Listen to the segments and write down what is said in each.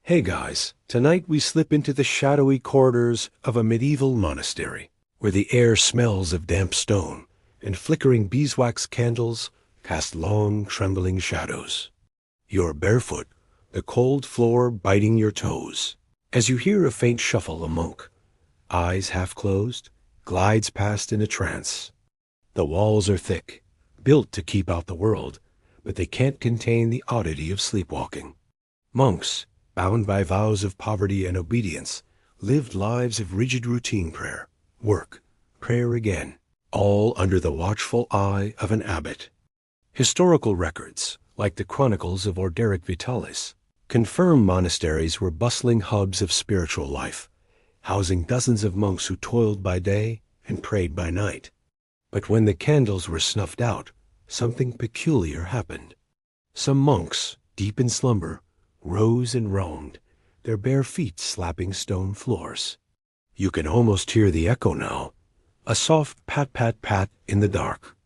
Hey guys, tonight we slip into the shadowy corridors of a medieval monastery, where the air smells of damp stone, and flickering beeswax candles cast long, trembling shadows. You're barefoot, the cold floor biting your toes. As you hear a faint shuffle, a monk, eyes half closed, glides past in a trance. The walls are thick, built to keep out the world, but they can't contain the oddity of sleepwalking. Monks, bound by vows of poverty and obedience, lived lives of rigid routine prayer, work, prayer again, all under the watchful eye of an abbot. Historical records, like the chronicles of Orderic Vitalis, confirm monasteries were bustling hubs of spiritual life, housing dozens of monks who toiled by day and prayed by night. But when the candles were snuffed out, something peculiar happened. Some monks, deep in slumber, rose and roamed, their bare feet slapping stone floors. You can almost hear the echo now, a soft pat-pat-pat in the dark.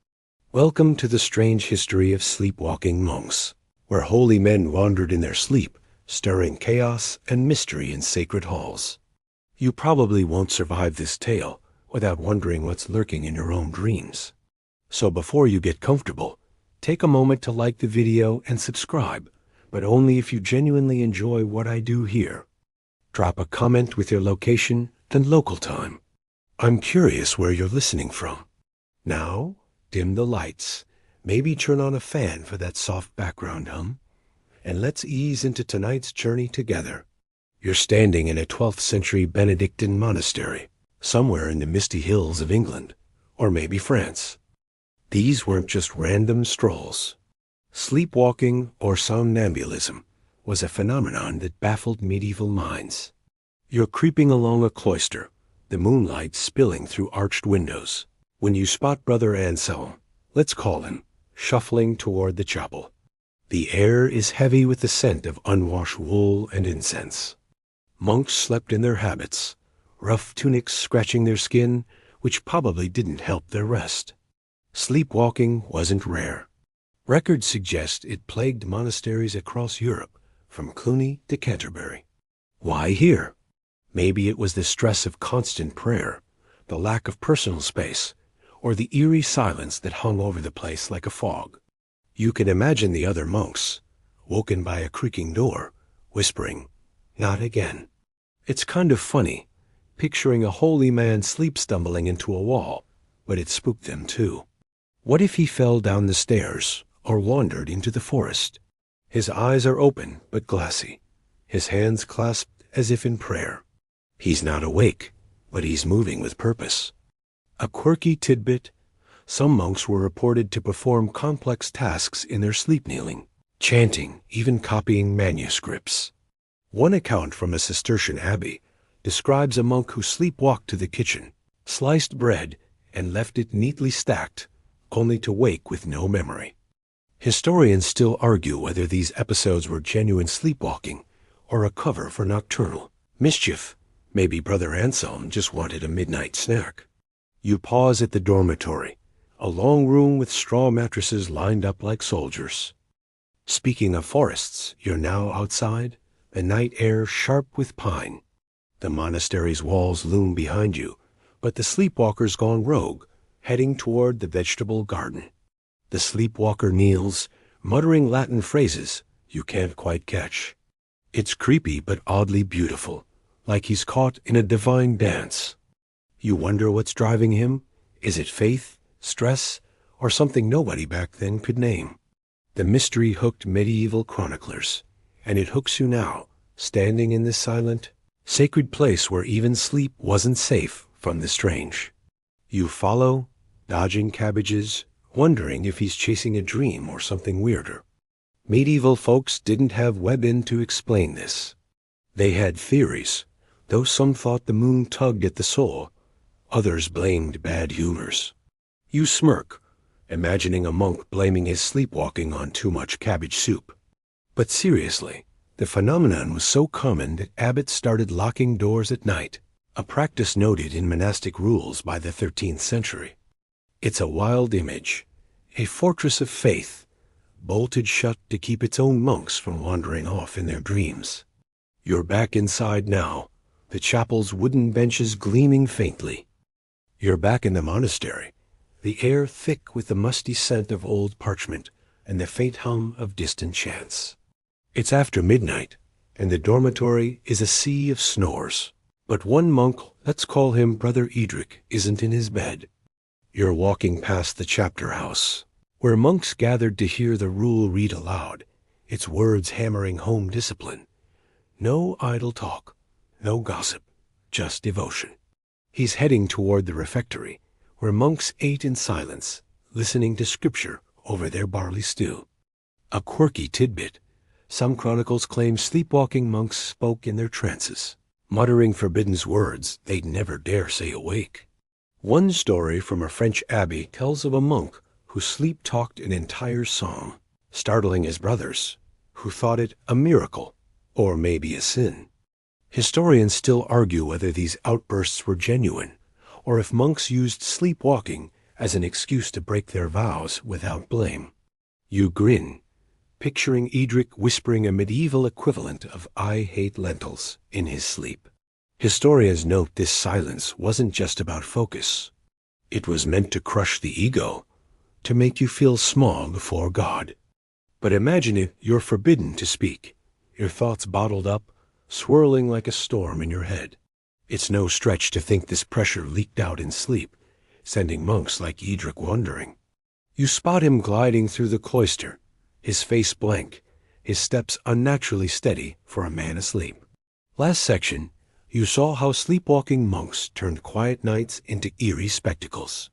Welcome to the strange history of sleepwalking monks, where holy men wandered in their sleep, stirring chaos and mystery in sacred halls. You probably won't survive this tale without wondering what's lurking in your own dreams. So before you get comfortable, take a moment to like the video and subscribe, but only if you genuinely enjoy what I do here. Drop a comment with your location and local time. I'm curious where you're listening from. Now, dim the lights, maybe turn on a fan for that soft background hum, and let's ease into tonight's journey together. You're standing in a 12th century Benedictine monastery, somewhere in the misty hills of England, or maybe France. These weren't just random strolls. Sleepwalking, or somnambulism, was a phenomenon that baffled medieval minds. You're creeping along a cloister, the moonlight spilling through arched windows, when you spot Brother Anselm, let's call him, shuffling toward the chapel. The air is heavy with the scent of unwashed wool and incense. Monks slept in their habits, rough tunics scratching their skin, which probably didn't help their rest. Sleepwalking wasn't rare. Records suggest it plagued monasteries across Europe, from Cluny to Canterbury. Why here? Maybe it was the stress of constant prayer, the lack of personal space, or the eerie silence that hung over the place like a fog. You can imagine the other monks, woken by a creaking door, whispering, "Not again." It's kind of funny, picturing a holy man sleep-stumbling into a wall, but it spooked them too. What if he fell down the stairs or wandered into the forest? His eyes are open but glassy, his hands clasped as if in prayer. He's not awake, but he's moving with purpose. A quirky tidbit: some monks were reported to perform complex tasks in their sleep kneeling, chanting, even copying manuscripts. One account from a Cistercian abbey describes a monk who sleepwalked to the kitchen, sliced bread, and left it neatly stacked, only to wake with no memory. Historians still argue whether these episodes were genuine sleepwalking or a cover for nocturnal mischief. Maybe Brother Anselm just wanted a midnight snack. You pause at the dormitory, a long room with straw mattresses lined up like soldiers. Speaking of forests, you're now outside, the night air sharp with pine. The monastery's walls loom behind you, but the sleepwalker's gone rogue, heading toward the vegetable garden. The sleepwalker kneels, muttering Latin phrases you can't quite catch. It's creepy but oddly beautiful, like he's caught in a divine dance. You wonder what's driving him? Is it faith, stress, or something nobody back then could name? The mystery hooked medieval chroniclers, and it hooks you now, standing in this silent, sacred place where even sleep wasn't safe from the strange. You follow, dodging cabbages, wondering if he's chasing a dream or something weirder. Medieval folks didn't have weapon to explain this. They had theories, though some thought the moon tugged at the soul, others blamed bad humors. You smirk, imagining a monk blaming his sleepwalking on too much cabbage soup. But seriously, the phenomenon was so common that abbots started locking doors at night, a practice noted in monastic rules by the 13th century. It's a wild image, a fortress of faith, bolted shut to keep its own monks from wandering off in their dreams. You're back inside now, the chapel's wooden benches gleaming faintly. You're back in the monastery, the air thick with the musty scent of old parchment and the faint hum of distant chants. It's after midnight, and the dormitory is a sea of snores. But one monk, let's call him Brother Edric, isn't in his bed. You're walking past the chapter house, where monks gathered to hear the rule read aloud, its words hammering home discipline. No idle talk, no gossip, just devotion. He's heading toward the refectory, where monks ate in silence, listening to scripture over their barley stew. A quirky tidbit. Some chronicles claim sleepwalking monks spoke in their trances, muttering forbidden words they'd never dare say awake. One story from a French abbey tells of a monk who sleep-talked an entire song, startling his brothers, who thought it a miracle, or maybe a sin. Historians still argue whether these outbursts were genuine, or if monks used sleepwalking as an excuse to break their vows without blame. You grin, picturing Edric whispering a medieval equivalent of "I hate lentils" in his sleep. Historians note this silence wasn't just about focus. It was meant to crush the ego, to make you feel small before God. But imagine if you're forbidden to speak, your thoughts bottled up, swirling like a storm in your head. It's no stretch to think this pressure leaked out in sleep, sending monks like Edric wandering. You spot him gliding through the cloister, his face blank, his steps unnaturally steady for a man asleep. Last section, you saw how sleepwalking monks turned quiet nights into eerie spectacles.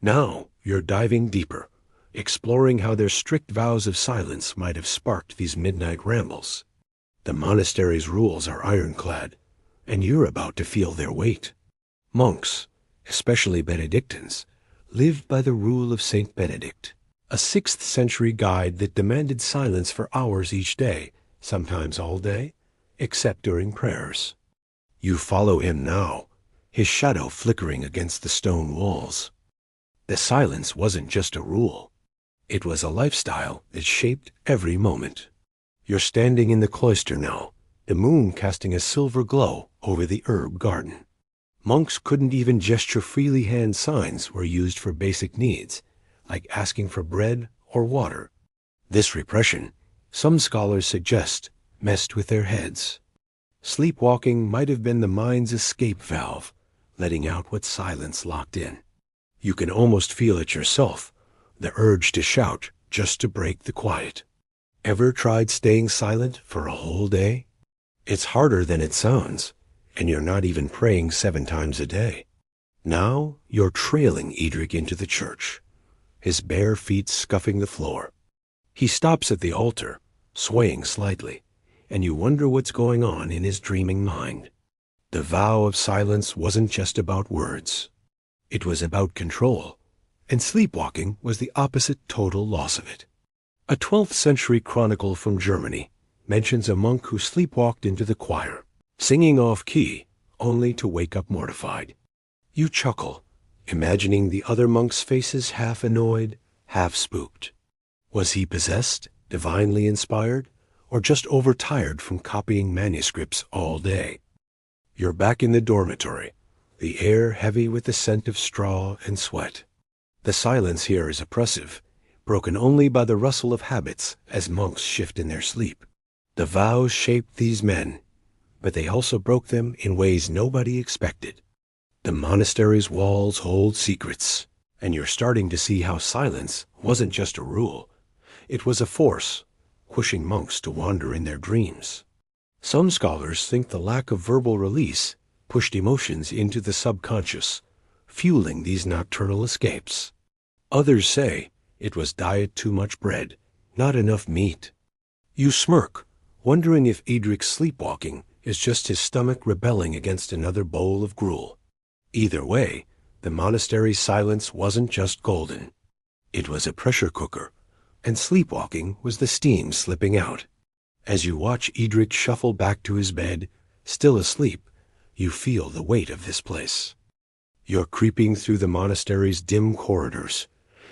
Now you're diving deeper, exploring how their strict vows of silence might have sparked these midnight rambles. The monastery's rules are ironclad, and you're about to feel their weight. Monks, especially Benedictines, lived by the rule of Saint Benedict, a 6th century guide that demanded silence for hours each day, sometimes all day, except during prayers. You follow him now, his shadow flickering against the stone walls. The silence wasn't just a rule. It was a lifestyle that shaped every moment. You're standing in the cloister now, the moon casting a silver glow over the herb garden. Monks couldn't even gesture freely. Hand signs were used for basic needs, like asking for bread or water. This repression, some scholars suggest, messed with their heads. Sleepwalking might have been the mind's escape valve, letting out what silence locked in. You can almost feel it yourself, the urge to shout just to break the quiet. Ever tried staying silent for a whole day? It's harder than it sounds, and you're not even praying 7 times a day. Now you're trailing Edric into the church, his bare feet scuffing the floor. He stops at the altar, swaying slightly, and you wonder what's going on in his dreaming mind. The vow of silence wasn't just about words. It was about control, and sleepwalking was the opposite total loss of it. A 12th century chronicle from Germany mentions a monk who sleepwalked into the choir, singing off-key, only to wake up mortified. You chuckle, imagining the other monks' faces half annoyed, half spooked. Was he possessed, divinely inspired, or just overtired from copying manuscripts all day? You're back in the dormitory, the air heavy with the scent of straw and sweat. The silence here is oppressive, broken only by the rustle of habits as monks shift in their sleep. The vows shaped these men, but they also broke them in ways nobody expected. The monastery's walls hold secrets, and you're starting to see how silence wasn't just a rule. It was a force, pushing monks to wander in their dreams. Some scholars think the lack of verbal release pushed emotions into the subconscious, fueling these nocturnal escapes. Others say it was diet too much bread, not enough meat. You smirk, wondering if Edric's sleepwalking is just his stomach rebelling against another bowl of gruel. Either way, the monastery's silence wasn't just golden. It was a pressure cooker, and sleepwalking was the steam slipping out. As you watch Edric shuffle back to his bed, still asleep, you feel the weight of this place. You're creeping through the monastery's dim corridors,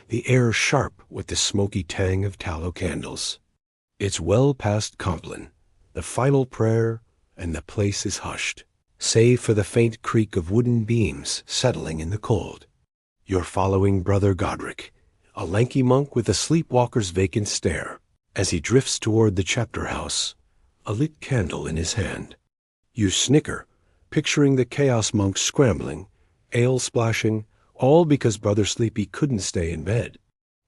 the air sharp with the smoky tang of tallow candles. It's well past Compline, the final prayer, and the place is hushed, save for the faint creak of wooden beams settling in the cold. You're following Brother Godric, a lanky monk with a sleepwalker's vacant stare, as he drifts toward the chapter house, a lit candle in his hand. You snicker, picturing the chaos monk scrambling, ale splashing, all because Brother Sleepy couldn't stay in bed.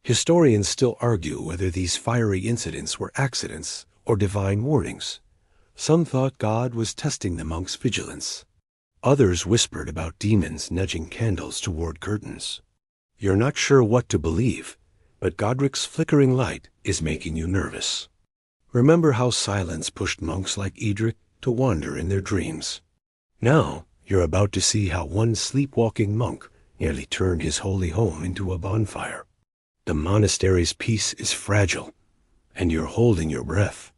Historians still argue whether these fiery incidents were accidents or divine warnings. Some thought God was testing the monk's vigilance. Others whispered about demons nudging candles toward curtains. You're not sure what to believe, but Godric's flickering light is making you nervous. Remember how silence pushed monks like Edric to wander in their dreams. Now you're about to see how one sleepwalking monk nearly turned his holy home into a bonfire. The monastery's peace is fragile, and you're holding your breath.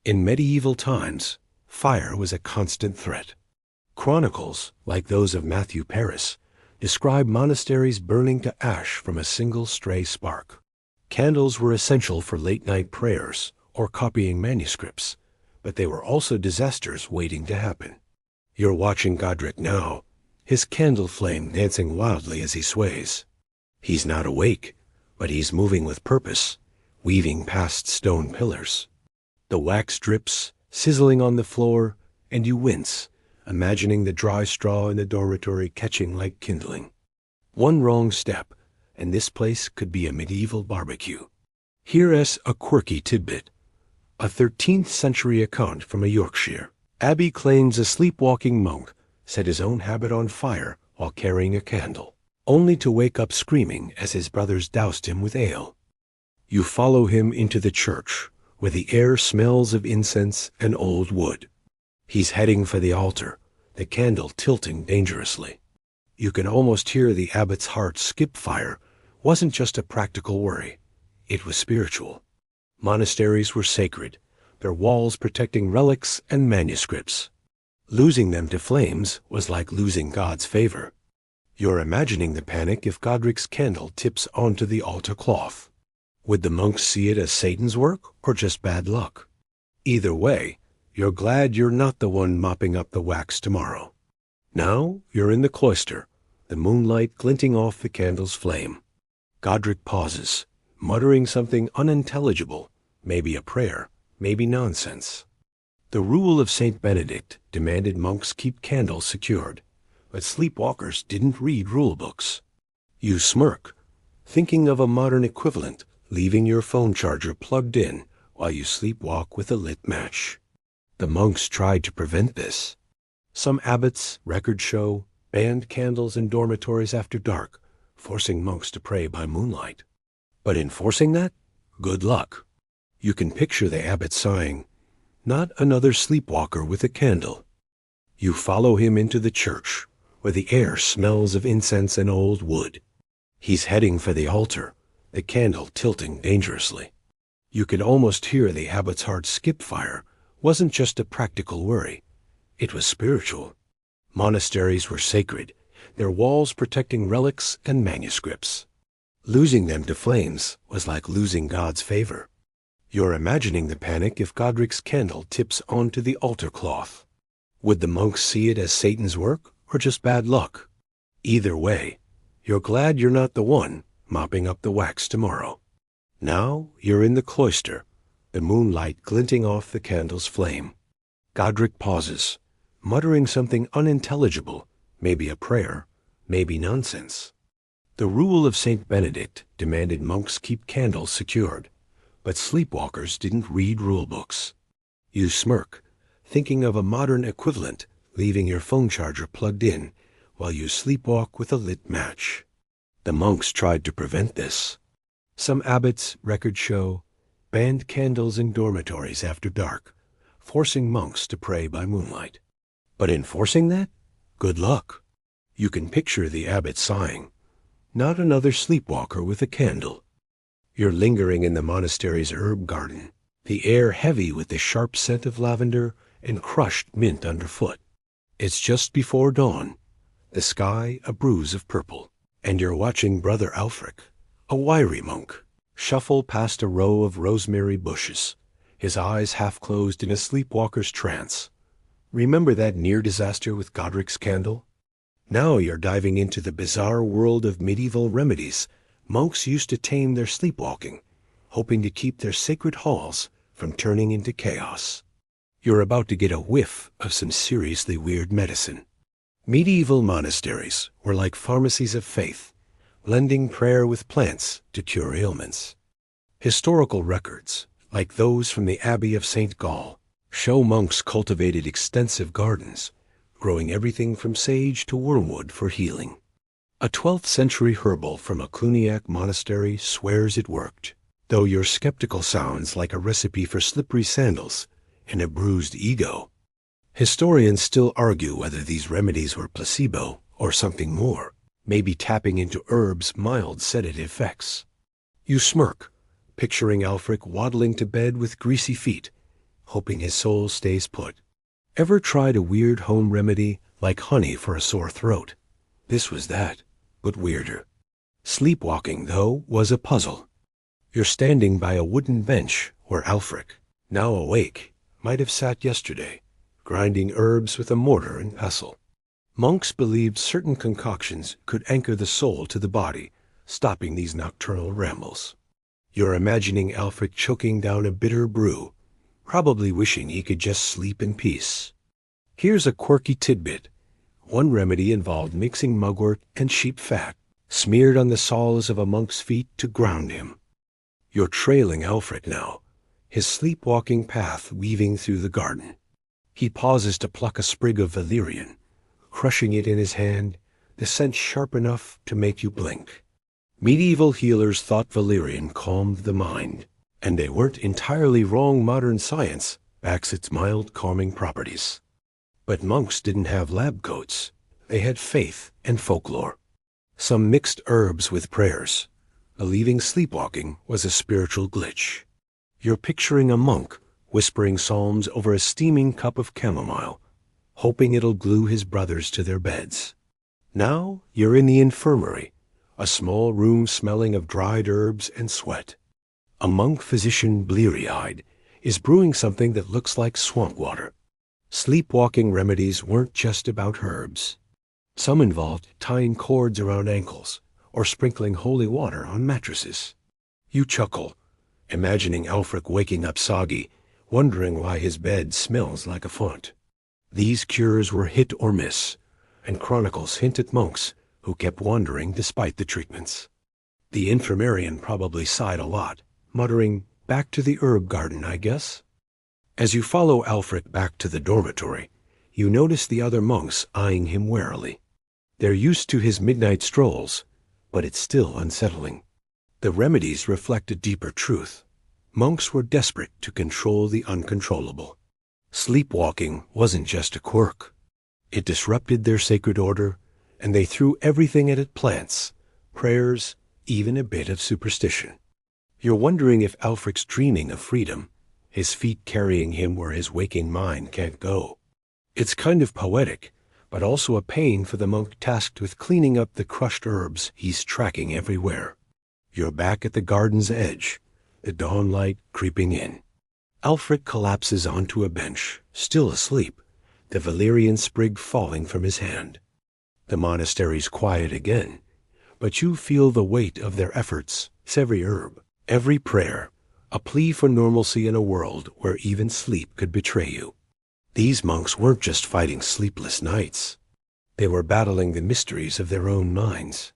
In medieval times, fire was a constant threat. Chronicles, like those of Matthew Paris, describe monasteries burning to ash from a single stray spark. Candles were essential for late-night prayers or copying manuscripts, but they were also disasters waiting to happen. You're watching Godric now, his candle flame dancing wildly as he sways. He's not awake, but he's moving with purpose, weaving past stone pillars. The wax drips, sizzling on the floor, and you wince, imagining the dry straw in the dormitory catching like kindling. One wrong step, and this place could be a medieval barbecue. Here's a quirky tidbit. A 13th century account from a Yorkshire abbey claims a sleepwalking monk set his own habit on fire while carrying a candle, only to wake up screaming as his brothers doused him with ale. You follow him into the church, where the air smells of incense and old wood. He's heading for the altar, the candle tilting dangerously. You can almost hear the abbot's heart skip fire. Wasn't just a practical worry. It was spiritual. Monasteries were sacred, their walls protecting relics and manuscripts. Losing them to flames was like losing God's favor. You're imagining the panic if Godric's candle tips onto the altar cloth. Would the monks see it as Satan's work or just bad luck? Either way, you're glad you're not the one mopping up the wax tomorrow. Now you're in the cloister, the moonlight glinting off the candle's flame. Godric pauses, muttering something unintelligible, maybe a prayer, maybe nonsense. The rule of St. Benedict demanded monks keep candles secured, but sleepwalkers didn't read rule books. You smirk, thinking of a modern equivalent, leaving your phone charger plugged in while you sleepwalk with a lit match. The monks tried to prevent this. Some abbots, records show, banned candles in dormitories after dark, forcing monks to pray by moonlight. But enforcing that? Good luck. You can picture the abbot sighing, "Not another sleepwalker with a candle." You follow him into the church, where the air smells of incense and old wood. He's heading for the altar, the candle tilting dangerously. You could almost hear the abbot's heart skip fire. Wasn't just a practical worry. It was spiritual. Monasteries were sacred, their walls protecting relics and manuscripts. Losing them to flames was like losing God's favor. You're imagining the panic if Godric's candle tips onto the altar cloth. Would the monks see it as Satan's work or just bad luck? Either way, you're glad you're not the one mopping up the wax tomorrow. Now you're in the cloister, the moonlight glinting off the candle's flame. Godric pauses, muttering something unintelligible, maybe a prayer, maybe nonsense. The rule of St. Benedict demanded monks keep candles secured, but sleepwalkers didn't read rule books. You smirk, thinking of a modern equivalent, leaving your phone charger plugged in while you sleepwalk with a lit match. The monks tried to prevent this. Some abbots, records show, banned candles in dormitories after dark, forcing monks to pray by moonlight. But enforcing that? Good luck. You can picture the abbot sighing, "Not another sleepwalker with a candle." You're lingering in the monastery's herb garden, the air heavy with the sharp scent of lavender and crushed mint underfoot. It's just before dawn, the sky a bruise of purple, and you're watching Brother Alfric, a wiry monk, shuffle past a row of rosemary bushes, his eyes half closed in a sleepwalker's trance. Remember that near disaster with Godric's candle? Now you're diving into the bizarre world of medieval remedies. Monks used to tame their sleepwalking, hoping to keep their sacred halls from turning into chaos. You're about to get a whiff of some seriously weird medicine. Medieval monasteries were like pharmacies of faith, blending prayer with plants to cure ailments. Historical records, like those from the Abbey of St. Gall, show monks cultivated extensive gardens, growing everything from sage to wormwood for healing. A 12th century herbal from a Cluniac monastery swears it worked, though your skeptical sounds like a recipe for slippery sandals and a bruised ego. Historians still argue whether these remedies were placebo or something more, maybe tapping into herbs' mild sedative effects. You smirk, picturing Alfric waddling to bed with greasy feet, hoping his soul stays put. Ever tried a weird home remedy like honey for a sore throat? This was that, but weirder. Sleepwalking, though, was a puzzle. You're standing by a wooden bench where Alfric, now awake, might have sat yesterday, grinding herbs with a mortar and pestle. Monks believed certain concoctions could anchor the soul to the body, stopping these nocturnal rambles. You're imagining Alfric choking down a bitter brew, probably wishing he could just sleep in peace. Here's a quirky tidbit. One remedy involved mixing mugwort and sheep fat, smeared on the soles of a monk's feet to ground him. You're trailing Alfric now, his sleepwalking path weaving through the garden. He pauses to pluck a sprig of valerian, crushing it in his hand, the scent sharp enough to make you blink. Medieval healers thought valerian calmed the mind, and they weren't entirely wrong. Modern science backs its mild calming properties. But monks didn't have lab coats. They had faith and folklore. Some mixed herbs with prayers, believing sleepwalking was a spiritual glitch. You're picturing a monk whispering psalms over a steaming cup of chamomile, hoping it'll glue his brothers to their beds. Now you're in the infirmary, a small room smelling of dried herbs and sweat. A monk physician, bleary-eyed, is brewing something that looks like swamp water. Sleepwalking remedies weren't just about herbs. Some involved tying cords around ankles or sprinkling holy water on mattresses. You chuckle, imagining Alfric waking up soggy, wondering why his bed smells like a font. These cures were hit or miss, and chronicles hint at monks who kept wandering despite the treatments. The infirmarian probably sighed a lot, muttering, "Back to the herb garden, I guess." As you follow Alfric back to the dormitory, you notice the other monks eyeing him warily. They're used to his midnight strolls, but it's still unsettling. The remedies reflect a deeper truth. Monks were desperate to control the uncontrollable. Sleepwalking wasn't just a quirk. It disrupted their sacred order, and they threw everything at it: plants, prayers, even a bit of superstition. You're wondering if Alfric's dreaming of freedom, his feet carrying him where his waking mind can't go. It's kind of poetic, but also a pain for the monk tasked with cleaning up the crushed herbs he's tracking everywhere. You're back at the garden's edge, the dawn light creeping in. Alfric collapses onto a bench, still asleep, the valerian sprig falling from his hand. The monastery's quiet again, but you feel the weight of their efforts. Every herb, every prayer, a plea for normalcy in a world where even sleep could betray you. These monks weren't just fighting sleepless nights. They were battling the mysteries of their own minds.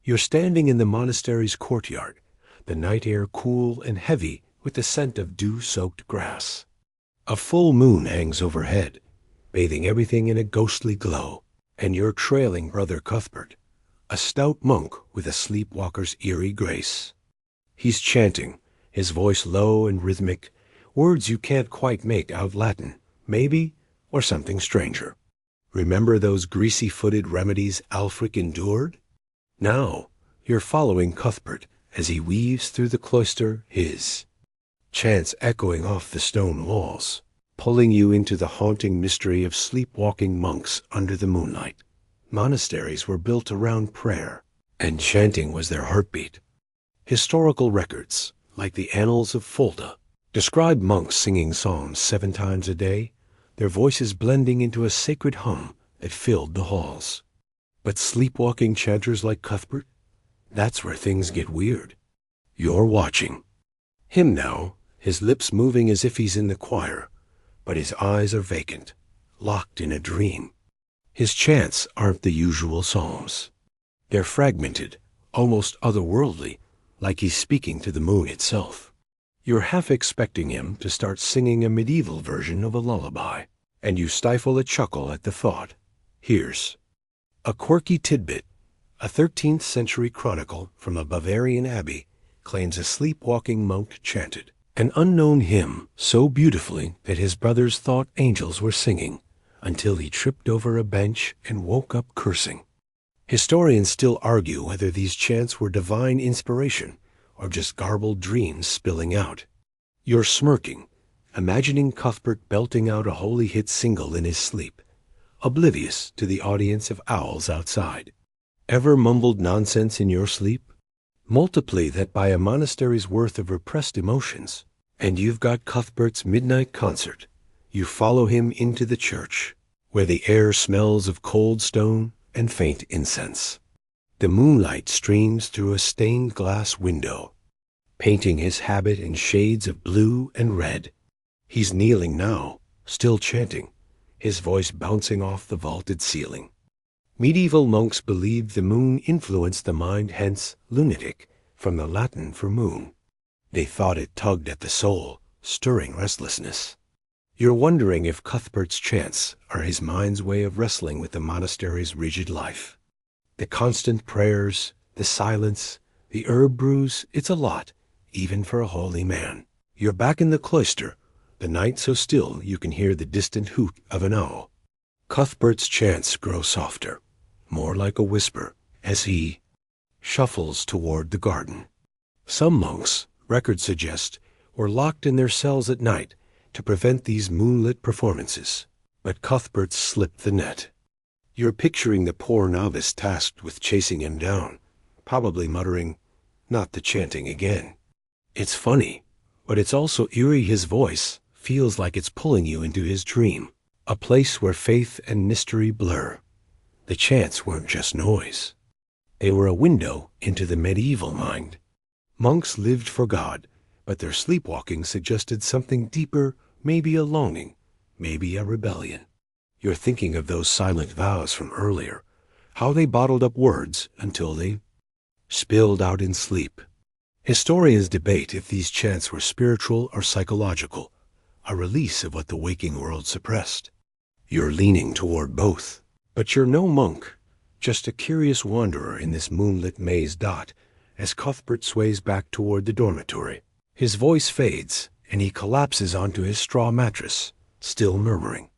You're standing in the monastery's courtyard, the night air cool and heavy with the scent of dew-soaked grass. A full moon hangs overhead, bathing everything in a ghostly glow, and you're trailing Brother Cuthbert, a stout monk with a sleepwalker's eerie grace. He's chanting, his voice low and rhythmic, words you can't quite make out Latin, maybe, or something stranger. Remember those greasy-footed remedies Alfric endured? Now you're following Cuthbert as he weaves through the cloister, his chants echoing off the stone walls, pulling you into the haunting mystery of sleepwalking monks under the moonlight. Monasteries were built around prayer, and chanting was their heartbeat. Historical records, like the Annals of Fulda, describe monks singing psalms 7 times a day, their voices blending into a sacred hum that filled the halls. But sleepwalking chanters like Cuthbert, that's where things get weird. You're watching him now, his lips moving as if he's in the choir, but his eyes are vacant, locked in a dream. His chants aren't the usual psalms. They're fragmented, almost otherworldly, like he's speaking to the moon itself. You're half expecting him to start singing a medieval version of a lullaby, and you stifle a chuckle at the thought. Here's a quirky tidbit. A 13th century chronicle from a Bavarian abbey claims a sleepwalking monk chanted an unknown hymn so beautifully that his brothers thought angels were singing, until he tripped over a bench and woke up cursing. Historians still argue whether these chants were divine inspiration or just garbled dreams spilling out. You're smirking, imagining Cuthbert belting out a holy hit single in his sleep, oblivious to the audience of owls outside. Ever mumbled nonsense in your sleep? Multiply that by a monastery's worth of repressed emotions, and you've got Cuthbert's midnight concert. You follow him into the church, where the air smells of cold stone and faint incense. The moonlight streams through a stained glass window, painting his habit in shades of blue and red. He's kneeling now, still chanting, his voice bouncing off the vaulted ceiling. Medieval monks believed the moon influenced the mind, hence lunatic, from the Latin for moon. They thought it tugged at the soul, stirring restlessness. You're wondering if Cuthbert's chants are his mind's way of wrestling with the monastery's rigid life. The constant prayers, the silence, the herb brews, it's a lot, even for a holy man. You're back in the cloister, the night so still you can hear the distant hoot of an owl. Cuthbert's chants grow softer, more like a whisper, as he shuffles toward the garden. Some monks, records suggest, were locked in their cells at night to prevent these moonlit performances, but Cuthbert slipped the net. You're picturing the poor novice tasked with chasing him down, probably muttering, "Not the chanting again." It's funny, but it's also eerie. His voice feels like it's pulling you into his dream, a place where faith and mystery blur. The chants weren't just noise. They were a window into the medieval mind. Monks lived for God, but their sleepwalking suggested something deeper, maybe a longing, maybe a rebellion. You're thinking of those silent vows from earlier, how they bottled up words until they spilled out in sleep. Historians debate if these chants were spiritual or psychological, a release of what the waking world suppressed. You're leaning toward both. But you're no monk, just a curious wanderer in this moonlit maze. As Cuthbert sways back toward the dormitory, his voice fades, and he collapses onto his straw mattress, still murmuring.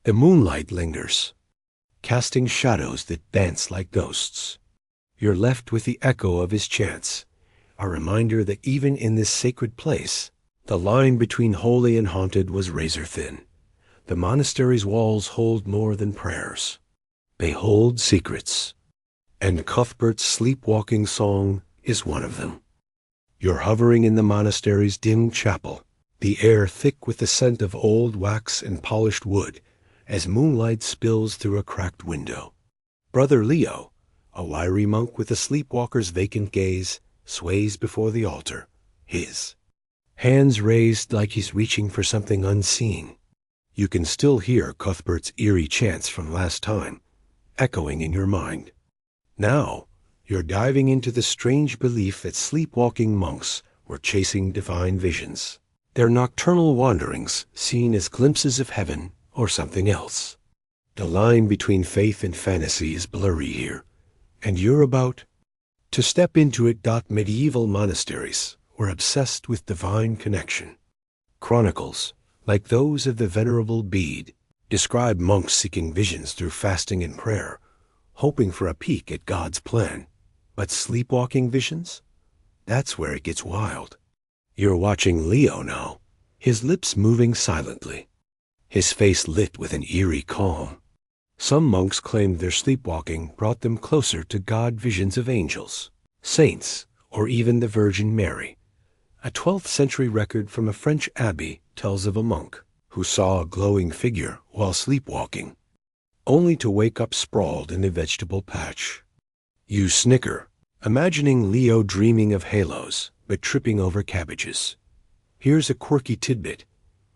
The moonlight lingers, casting shadows that dance like ghosts. You're left with the echo of his chants, a reminder that even in this sacred place, the line between holy and haunted was razor thin. The monastery's walls hold more than prayers. They hold secrets, and Cuthbert's sleepwalking song is one of them. You're hovering in the monastery's dim chapel, the air thick with the scent of old wax and polished wood, as moonlight spills through a cracked window. Brother Leo, a wiry monk with a sleepwalker's vacant gaze, sways before the altar, his hands raised like he's reaching for something unseen. You can still hear Cuthbert's eerie chants from last time, echoing in your mind. Now, you're diving into the strange belief that sleepwalking monks were chasing divine visions, their nocturnal wanderings seen as glimpses of heaven or something else. The line between faith and fantasy is blurry here, and you're about to step into it. Medieval monasteries were obsessed with divine connection. Chronicles, like those of the Venerable Bede, describe monks seeking visions through fasting and prayer, hoping for a peek at God's plan. But sleepwalking visions? That's where it gets wild. You're watching Leo now, his lips moving silently, his face lit with an eerie calm. Some monks claimed their sleepwalking brought them closer to God. Visions of angels, saints, or even the Virgin Mary. A 12th century record from a French abbey tells of a monk who saw a glowing figure while sleepwalking, only to wake up sprawled in a vegetable patch. You snicker, imagining Leo dreaming of halos, but tripping over cabbages. Here's a quirky tidbit.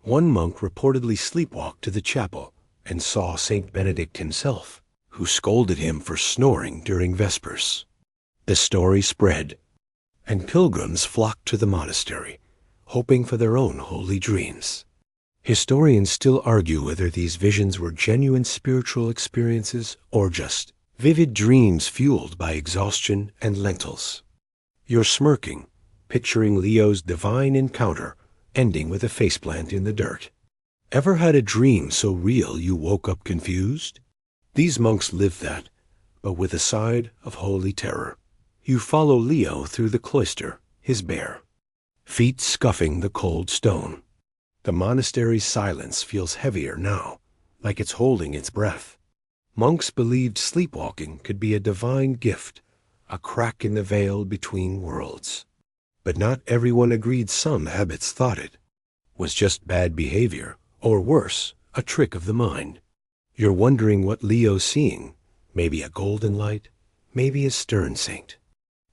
One monk reportedly sleepwalked to the chapel and saw Saint Benedict himself, who scolded him for snoring during Vespers. The story spread, and pilgrims flocked to the monastery, hoping for their own holy dreams. Historians still argue whether these visions were genuine spiritual experiences or just vivid dreams fueled by exhaustion and lentils. You're smirking, picturing Leo's divine encounter ending with a faceplant in the dirt. Ever had a dream so real you woke up confused? These monks lived that, but with a side of holy terror. You follow Leo through the cloister, his bare feet scuffing the cold stone. The monastery's silence feels heavier now, like it's holding its breath. Monks believed sleepwalking could be a divine gift, a crack in the veil between worlds. But not everyone agreed. Some habits thought it was just bad behavior, or worse, a trick of the mind. You're wondering what Leo's seeing, maybe a golden light, maybe a stern saint.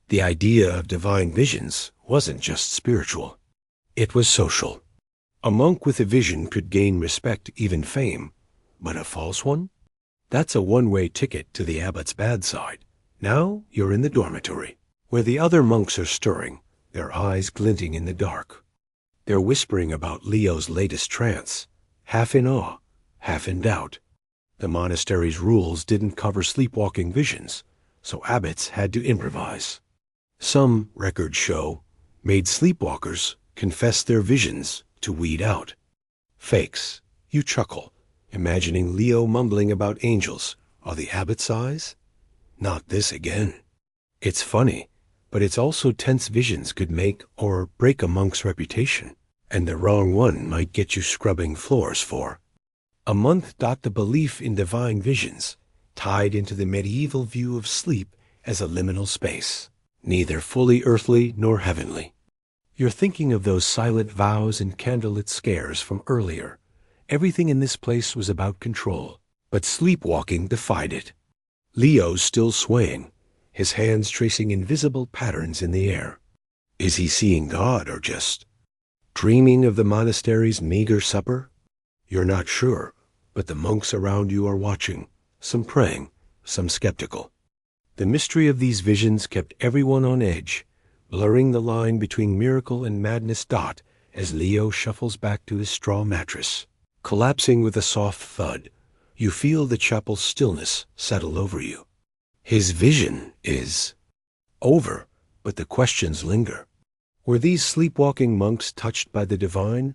The idea of divine visions wasn't just spiritual, it was social. A monk with a vision could gain respect, even fame, but a false one? That's a one-way ticket to the abbot's bad side. Now you're in the dormitory, where the other monks are stirring, their eyes glinting in the dark. They're whispering about Leo's latest trance, half in awe, half in doubt. The monastery's rules didn't cover sleepwalking visions, so abbots had to improvise. Some records show made sleepwalkers confess their visions to weed out fakes. You chuckle, imagining Leo mumbling about angels. Are the abbot's eyes? Not this again. It's funny, but it's also tense. Visions could make or break a monk's reputation, and the wrong one might get you scrubbing floors for a month. The belief in divine visions tied into the medieval view of sleep as a liminal space, neither fully earthly nor heavenly. You're thinking of those silent vows and candlelit scares from earlier. Everything in this place was about control, but sleepwalking defied it. Leo's still swaying, his hands tracing invisible patterns in the air. Is he seeing God or just dreaming of the monastery's meager supper? You're not sure, but the monks around you are watching, some praying, some skeptical. The mystery of these visions kept everyone on edge, blurring the line between miracle and madness. As Leo shuffles back to his straw mattress, collapsing with a soft thud, you feel the chapel's stillness settle over you. His vision is over, but the questions linger. Were these sleepwalking monks touched by the divine,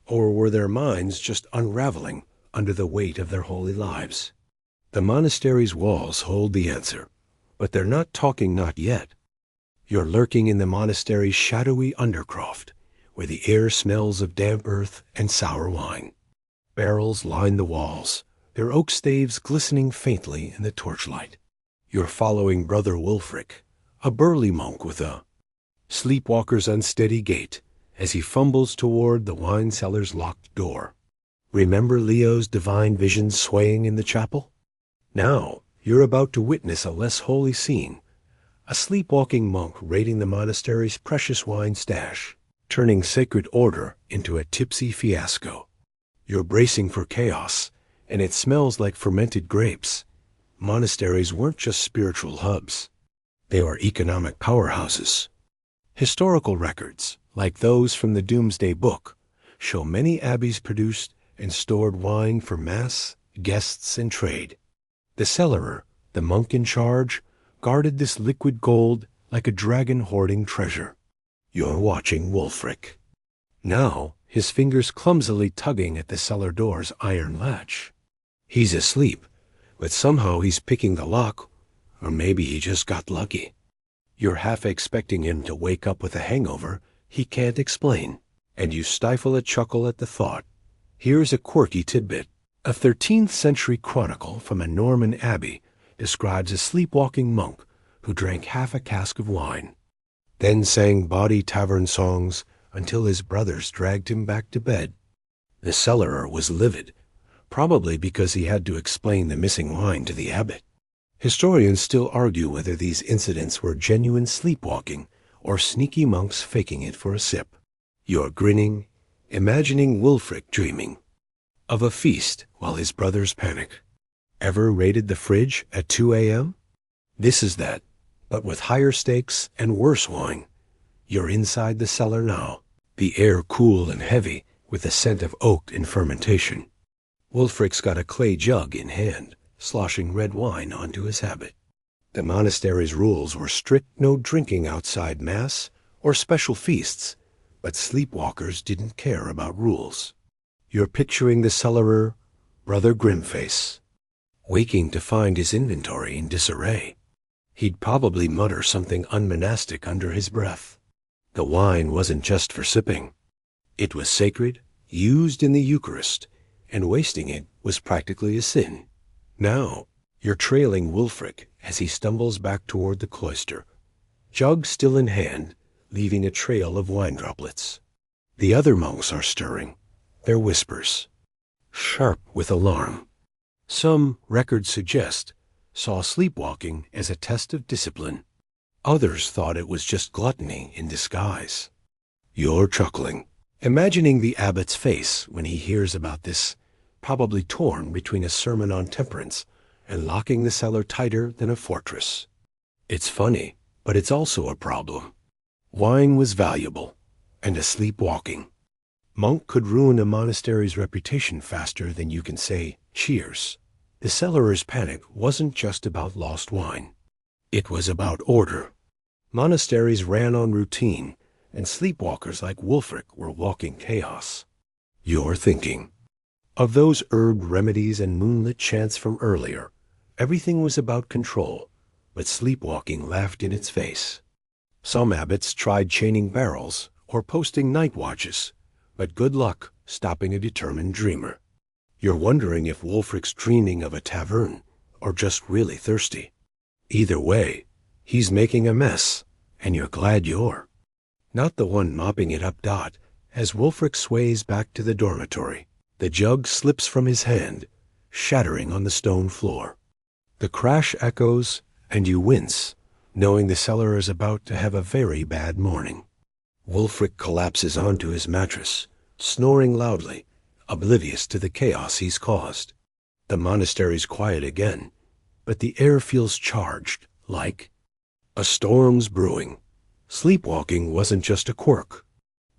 or were their minds just unraveling under the weight of their holy lives? The monastery's walls hold the answer, but they're not talking, not yet. You're lurking in the monastery's shadowy undercroft, where the air smells of damp earth and sour wine. Barrels line the walls, their oak staves glistening faintly in the torchlight. You're following Brother Wulfric, a burly monk with a sleepwalker's unsteady gait, as he fumbles toward the wine cellar's locked door. Remember Leo's divine visions swaying in the chapel? Now you're about to witness a less holy scene. A sleepwalking monk raiding the monastery's precious wine stash, turning sacred order into a tipsy fiasco. You're bracing for chaos, and it smells like fermented grapes. Monasteries weren't just spiritual hubs. They were economic powerhouses. Historical records, like those from the Doomsday Book, show many abbeys produced and stored wine for mass, guests, and trade. The cellarer, the monk in charge, guarded this liquid gold like a dragon hoarding treasure. You're watching Wulfric. Now, his fingers clumsily tugging at the cellar door's iron latch. He's asleep, but somehow he's picking the lock, or maybe he just got lucky. You're half expecting him to wake up with a hangover he can't explain, and you stifle a chuckle at the thought. Here's a quirky tidbit. A 13th century chronicle from a Norman abbey describes a sleepwalking monk who drank half a cask of wine, then sang bawdy tavern songs until his brothers dragged him back to bed. The cellarer was livid, probably because he had to explain the missing wine to the abbot. Historians still argue whether these incidents were genuine sleepwalking or sneaky monks faking it for a sip. You're grinning, imagining Wulfric dreaming of a feast while his brothers panic. Ever raided the fridge at 2 a.m.? This is that, but with higher stakes and worse wine. You're inside the cellar now, the air cool and heavy with the scent of oak in fermentation. Wulfric's got a clay jug in hand, sloshing red wine onto his habit. The monastery's rules were strict no drinking outside Mass or special feasts, but sleepwalkers didn't care about rules. You're picturing the cellarer, Brother Grimface, waking to find his inventory in disarray. He'd probably mutter something unmonastic under his breath. The wine wasn't just for sipping. It was sacred, used in the Eucharist, and wasting it was practically a sin. Now, you're trailing Wulfric as he stumbles back toward the cloister, jug still in hand, leaving a trail of wine droplets. The other monks are stirring, their whispers, sharp with alarm. Some, records suggest, saw sleepwalking as a test of discipline. Others thought it was just gluttony in disguise. You're chuckling, imagining the abbot's face when he hears about this, probably torn between a sermon on temperance and locking the cellar tighter than a fortress. It's funny, but it's also a problem. Wine was valuable, and a sleepwalking monk could ruin a monastery's reputation faster than you can say, cheers. The cellarer's panic wasn't just about lost wine. It was about order. Monasteries ran on routine, and sleepwalkers like Wulfric were walking chaos. You're thinking of those herb remedies and moonlit chants from earlier. Everything was about control, but sleepwalking laughed in its face. Some abbots tried chaining barrels or posting night watches, but good luck stopping a determined dreamer. You're wondering if Wulfric's dreaming of a tavern or just really thirsty. Either way, he's making a mess, and you're glad you're not the one mopping it up. As Wulfric sways back to the dormitory, the jug slips from his hand, shattering on the stone floor. The crash echoes, and you wince, knowing the cellar is about to have a very bad morning. Wulfric collapses onto his mattress, snoring loudly, oblivious to the chaos he's caused. The monastery's quiet again, but the air feels charged, like a storm's brewing. Sleepwalking wasn't just a quirk.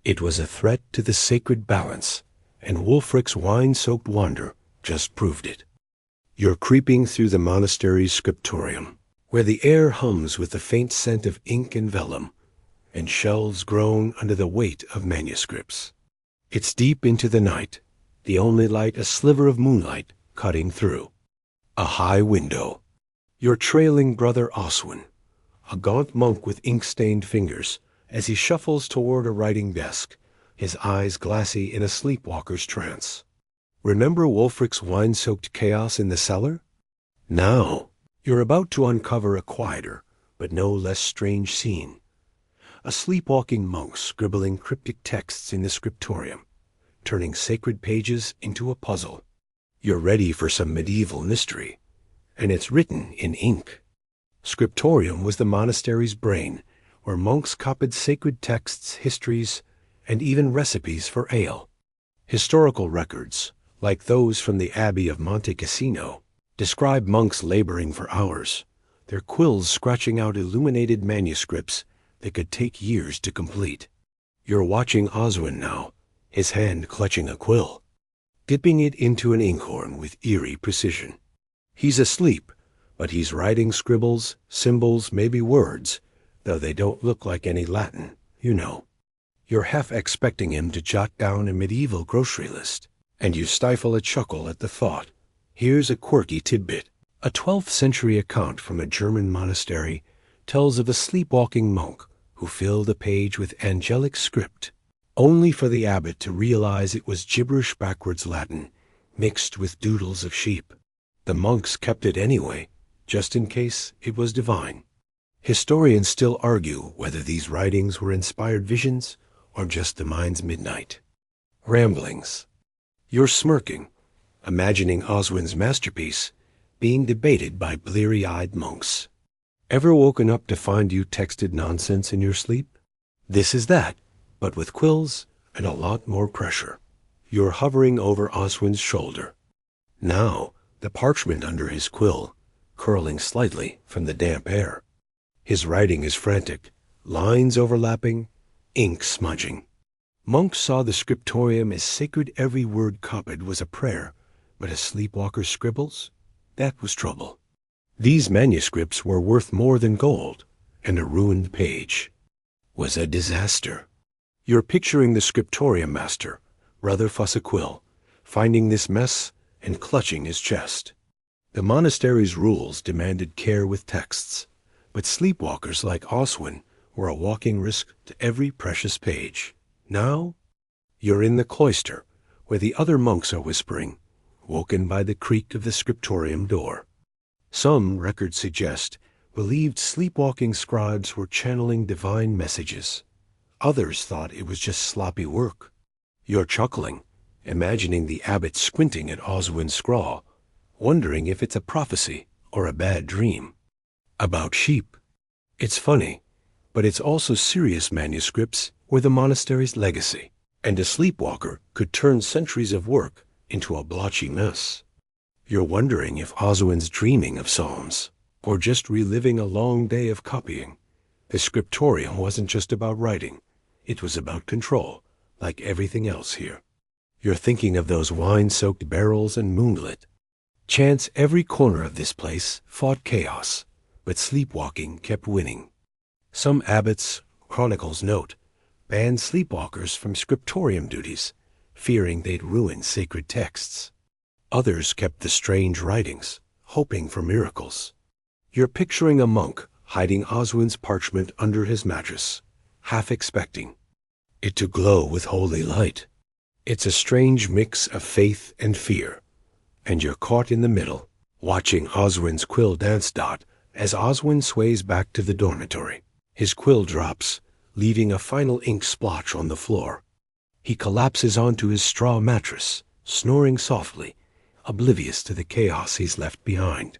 It was a threat to the sacred balance, and Wulfric's wine-soaked wander just proved it. You're creeping through the monastery's scriptorium, where the air hums with the faint scent of ink and vellum, and shelves groan under the weight of manuscripts. It's deep into the night, the only light a sliver of moonlight cutting through. A high window. You're trailing Brother Oswin, a gaunt monk with ink-stained fingers, as he shuffles toward a writing desk, his eyes glassy in a sleepwalker's trance. Remember Wulfric's wine-soaked chaos in the cellar? Now, you're about to uncover a quieter, but no less strange scene. A sleepwalking monk scribbling cryptic texts in the scriptorium, turning sacred pages into a puzzle. You're ready for some medieval mystery, and it's written in ink. Scriptorium was the monastery's brain, where monks copied sacred texts, histories, and even recipes for ale. Historical records, like those from the Abbey of Monte Cassino, describe monks laboring for hours, their quills scratching out illuminated manuscripts that could take years to complete. You're watching Oswin now, his hand clutching a quill, dipping it into an inkhorn with eerie precision. He's asleep, but he's writing scribbles, symbols, maybe words, though they don't look like any Latin, you know. You're half expecting him to jot down a medieval grocery list, and you stifle a chuckle at the thought. Here's a quirky tidbit. A 12th century account from a German monastery tells of a sleepwalking monk who filled a page with angelic script, only for the abbot to realize it was gibberish backwards Latin, mixed with doodles of sheep. The monks kept it anyway, just in case it was divine. Historians still argue whether these writings were inspired visions or just the mind's midnight ramblings. You're smirking, imagining Oswin's masterpiece being debated by bleary-eyed monks. Ever woken up to find you texted nonsense in your sleep? This is that, but with quills and a lot more pressure. You're hovering over Oswin's shoulder. Now, the parchment under his quill, curling slightly from the damp air. His writing is frantic, lines overlapping, ink smudging. Monks saw the scriptorium as sacred. Every word copied was a prayer, but a sleepwalker's scribbles? That was trouble. These manuscripts were worth more than gold, and a ruined page was a disaster. You're picturing the scriptorium master, Brother Fussaquill, finding this mess and clutching his chest. The monastery's rules demanded care with texts, but sleepwalkers like Oswin were a walking risk to every precious page. Now, you're in the cloister, where the other monks are whispering, woken by the creak of the scriptorium door. Some, records suggest, believed sleepwalking scribes were channeling divine messages. Others thought it was just sloppy work. You're chuckling, imagining the abbot squinting at Oswin's scrawl, wondering if it's a prophecy or a bad dream. About sheep. It's funny, but it's also serious. Manuscripts were the monastery's legacy, and a sleepwalker could turn centuries of work into a blotchy mess. You're wondering if Oswin's dreaming of psalms, or just reliving a long day of copying. The scriptorium wasn't just about writing. It was about control, like everything else here. You're thinking of those wine-soaked barrels and moonlit. Chance every corner of this place fought chaos, but sleepwalking kept winning. Some abbots, chronicles note, banned sleepwalkers from scriptorium duties, fearing they'd ruin sacred texts. Others kept the strange writings, hoping for miracles. You're picturing a monk hiding Oswin's parchment under his mattress, half expecting it to glow with holy light. It's a strange mix of faith and fear, and you're caught in the middle, watching Oswin's quill dance. As Oswin sways back to the dormitory, his quill drops, leaving a final ink splotch on the floor. He collapses onto his straw mattress, snoring softly, oblivious to the chaos he's left behind.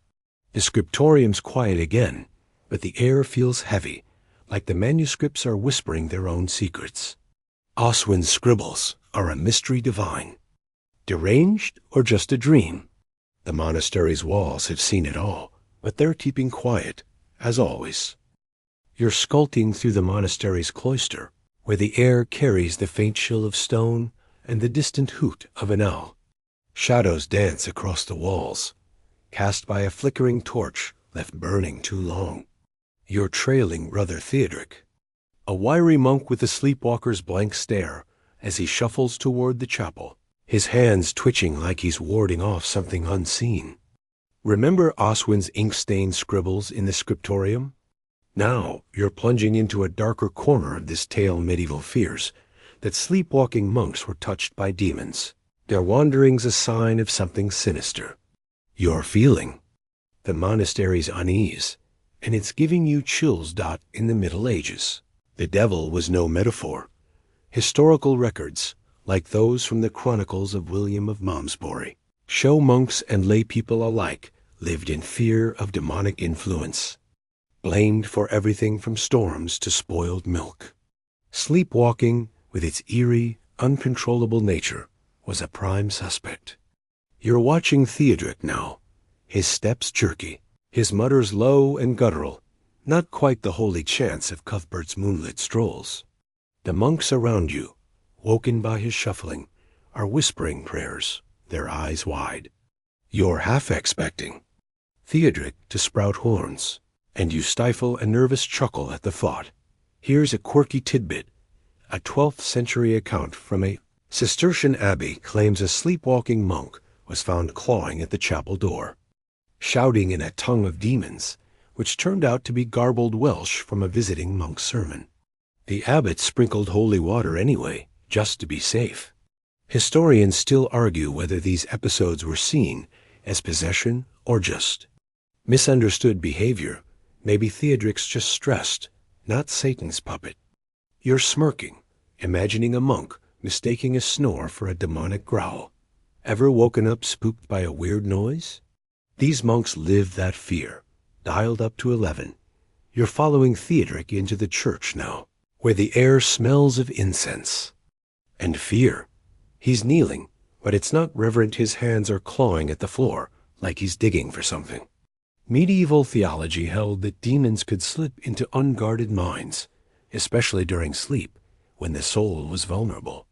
The scriptorium's quiet again, but the air feels heavy, like the manuscripts are whispering their own secrets. Oswin's scribbles are a mystery divine. Deranged or just a dream? The monastery's walls have seen it all, but they're keeping quiet, as always. You're skulking through the monastery's cloister, where the air carries the faint chill of stone and the distant hoot of an owl. Shadows dance across the walls, cast by a flickering torch left burning too long. You're trailing Brother Theodric, a wiry monk with a sleepwalker's blank stare as he shuffles toward the chapel, his hands twitching like he's warding off something unseen. Remember Oswin's ink-stained scribbles in the scriptorium? Now you're plunging into a darker corner of this tale. Medieval fears that sleepwalking monks were touched by demons, their wanderings a sign of something sinister. You're feeling the monastery's unease, and it's giving you chills. In the Middle Ages, the devil was no metaphor. Historical records, like those from the Chronicles of William of Malmesbury, show monks and lay people alike lived in fear of demonic influence, blamed for everything from storms to spoiled milk. Sleepwalking, with its eerie, uncontrollable nature, was a prime suspect. You're watching Theodric now, his steps jerky, his mutters low and guttural, not quite the holy chants of Cuthbert's moonlit strolls. The monks around you, woken by his shuffling, are whispering prayers, their eyes wide. You're half expecting Theodric to sprout horns, and you stifle a nervous chuckle at the thought. Here's a quirky tidbit. A 12th century account from a Cistercian abbey claims a sleepwalking monk was found clawing at the chapel door, shouting in a tongue of demons, which turned out to be garbled Welsh from a visiting monk's sermon. The abbot sprinkled holy water anyway, just to be safe. Historians still argue whether these episodes were seen as possession or just misunderstood behavior. Maybe Theodric's just stressed, not Satan's puppet. You're smirking, imagining a monk mistaking a snore for a demonic growl. Ever woken up spooked by a weird noise? These monks lived that fear, dialed up to 11. You're following Theodric into the church now, where the air smells of incense. And fear. He's kneeling, but it's not reverent. His hands are clawing at the floor, like he's digging for something. Medieval theology held that demons could slip into unguarded minds, especially during sleep, when the soul was vulnerable.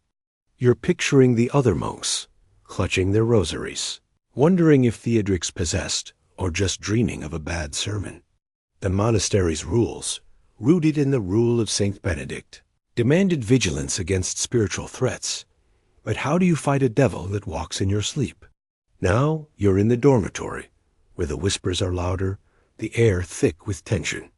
You're picturing the other monks, clutching their rosaries, wondering if Theodric's possessed or just dreaming of a bad sermon. The monastery's rules, rooted in the rule of St. Benedict, demanded vigilance against spiritual threats. But how do you fight a devil that walks in your sleep? Now you're in the dormitory, where the whispers are louder, the air thick with tension.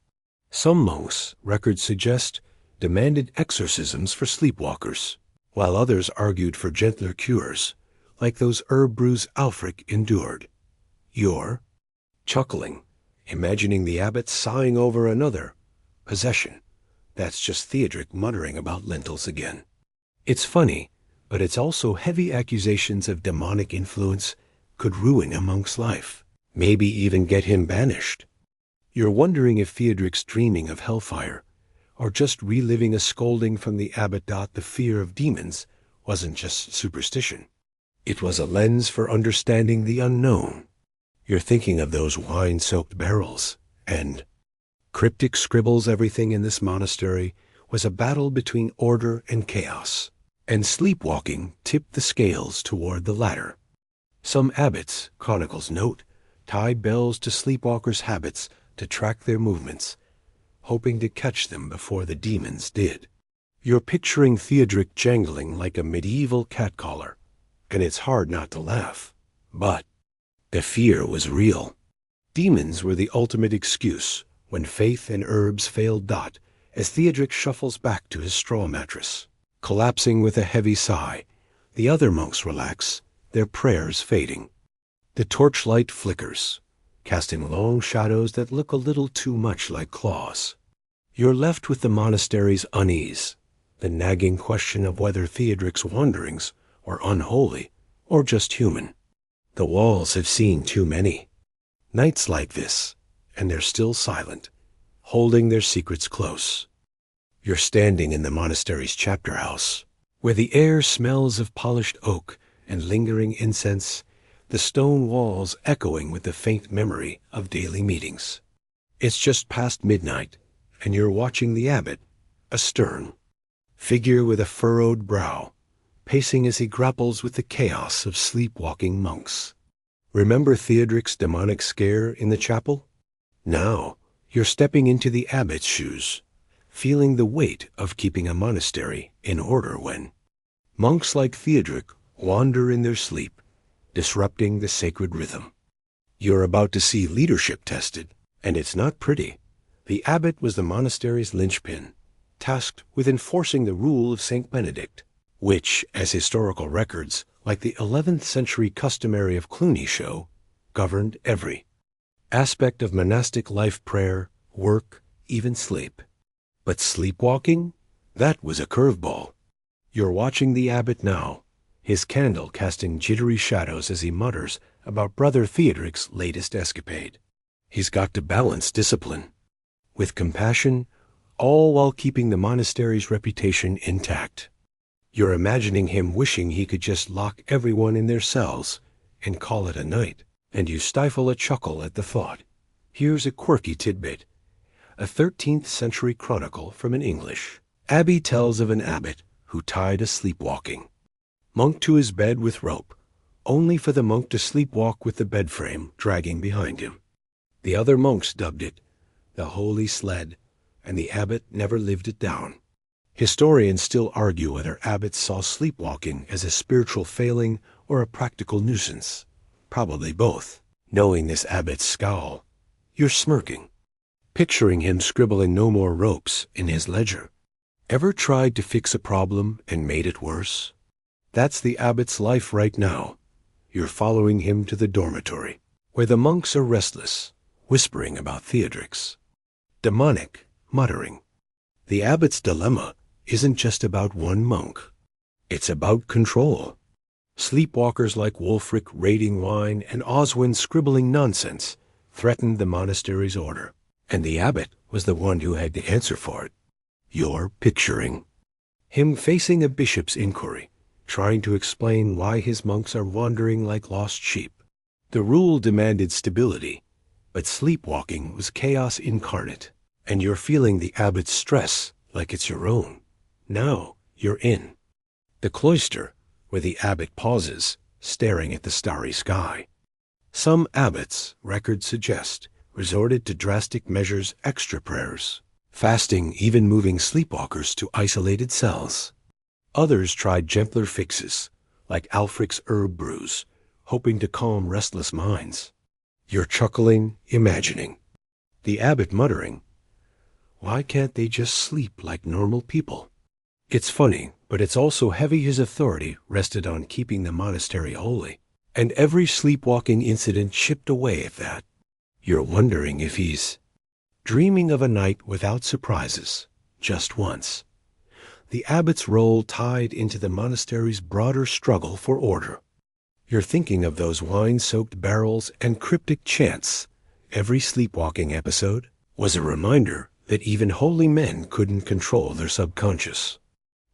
Some monks, records suggest, demanded exorcisms for sleepwalkers, while others argued for gentler cures, like those herb brews Alfric endured. You're chuckling, imagining the abbot sighing over another possession. That's just Theodric muttering about lentils again. It's funny, but it's also heavy. Accusations of demonic influence could ruin a monk's life, maybe even get him banished. You're wondering if Theodric's dreaming of hellfire, or just reliving a scolding from the abbot. The fear of demons wasn't just superstition. It was a lens for understanding the unknown. You're thinking of those wine-soaked barrels, and cryptic scribbles. Everything in this monastery was a battle between order and chaos, and sleepwalking tipped the scales toward the latter. Some abbots, chronicles note, tied bells to sleepwalkers' habits to track their movements, hoping to catch them before the demons did. You're picturing Theodric jangling like a medieval catcaller, and it's hard not to laugh. But the fear was real. Demons were the ultimate excuse when faith and herbs failed. As Theodric shuffles back to his straw mattress, collapsing with a heavy sigh, the other monks relax, their prayers fading. The torchlight flickers, casting long shadows that look a little too much like claws. You're left with the monastery's unease, the nagging question of whether Theodric's wanderings were unholy or just human. The walls have seen too many nights like this, and they're still silent, holding their secrets close. You're standing in the monastery's chapter house, where the air smells of polished oak and lingering incense, the stone walls echoing with the faint memory of daily meetings. It's just past midnight, and you're watching the abbot, a stern figure with a furrowed brow, pacing as he grapples with the chaos of sleepwalking monks. Remember Theodric's demonic scare in the chapel? Now you're stepping into the abbot's shoes, feeling the weight of keeping a monastery in order when monks like Theodric wander in their sleep, disrupting the sacred rhythm. You're about to see leadership tested, and it's not pretty. The abbot was the monastery's linchpin, tasked with enforcing the rule of St. Benedict, which, as historical records like the 11th century customary of Cluny show, governed every aspect of monastic life: prayer, work, even sleep. But sleepwalking? That was a curveball. You're watching the abbot now, his candle casting jittery shadows as he mutters about Brother Theodric's latest escapade. He's got to balance discipline with compassion, all while keeping the monastery's reputation intact. You're imagining him wishing he could just lock everyone in their cells and call it a night, and you stifle a chuckle at the thought. Here's a quirky tidbit. A 13th century chronicle from an English abbey tells of an abbot who tied a sleepwalking monk to his bed with rope, only for the monk to sleepwalk with the bed frame dragging behind him. The other monks dubbed it the Holy Sled, and the abbot never lived it down. Historians still argue whether abbots saw sleepwalking as a spiritual failing or a practical nuisance. Probably both. Knowing this abbot's scowl, you're smirking, picturing him scribbling no more ropes in his ledger. Ever tried to fix a problem and made it worse? That's the abbot's life right now. You're following him to the dormitory, where the monks are restless, whispering about Theodric's demonic muttering. The abbot's dilemma isn't just about one monk. It's about control. Sleepwalkers like Wulfric raiding wine and Oswin scribbling nonsense threatened the monastery's order, and the abbot was the one who had to answer for it. You're picturing him facing a bishop's inquiry, trying to explain why his monks are wandering like lost sheep. The rule demanded stability, but sleepwalking was chaos incarnate, and you're feeling the abbot's stress like it's your own. Now you're in the cloister, where the abbot pauses, staring at the starry sky. Some abbots, records suggest, resorted to drastic measures, extra prayers, fasting, even moving sleepwalkers to isolated cells. Others tried gentler fixes, like Alfric's herb brews, hoping to calm restless minds. You're chuckling, imagining the abbot muttering, "Why can't they just sleep like normal people?" It's funny, but it's also heavy. His authority rested on keeping the monastery holy, and every sleepwalking incident chipped away at that. You're wondering if he's dreaming of a night without surprises, just once. The abbot's role tied into the monastery's broader struggle for order. You're thinking of those wine-soaked barrels and cryptic chants. Every sleepwalking episode was a reminder that even holy men couldn't control their subconscious.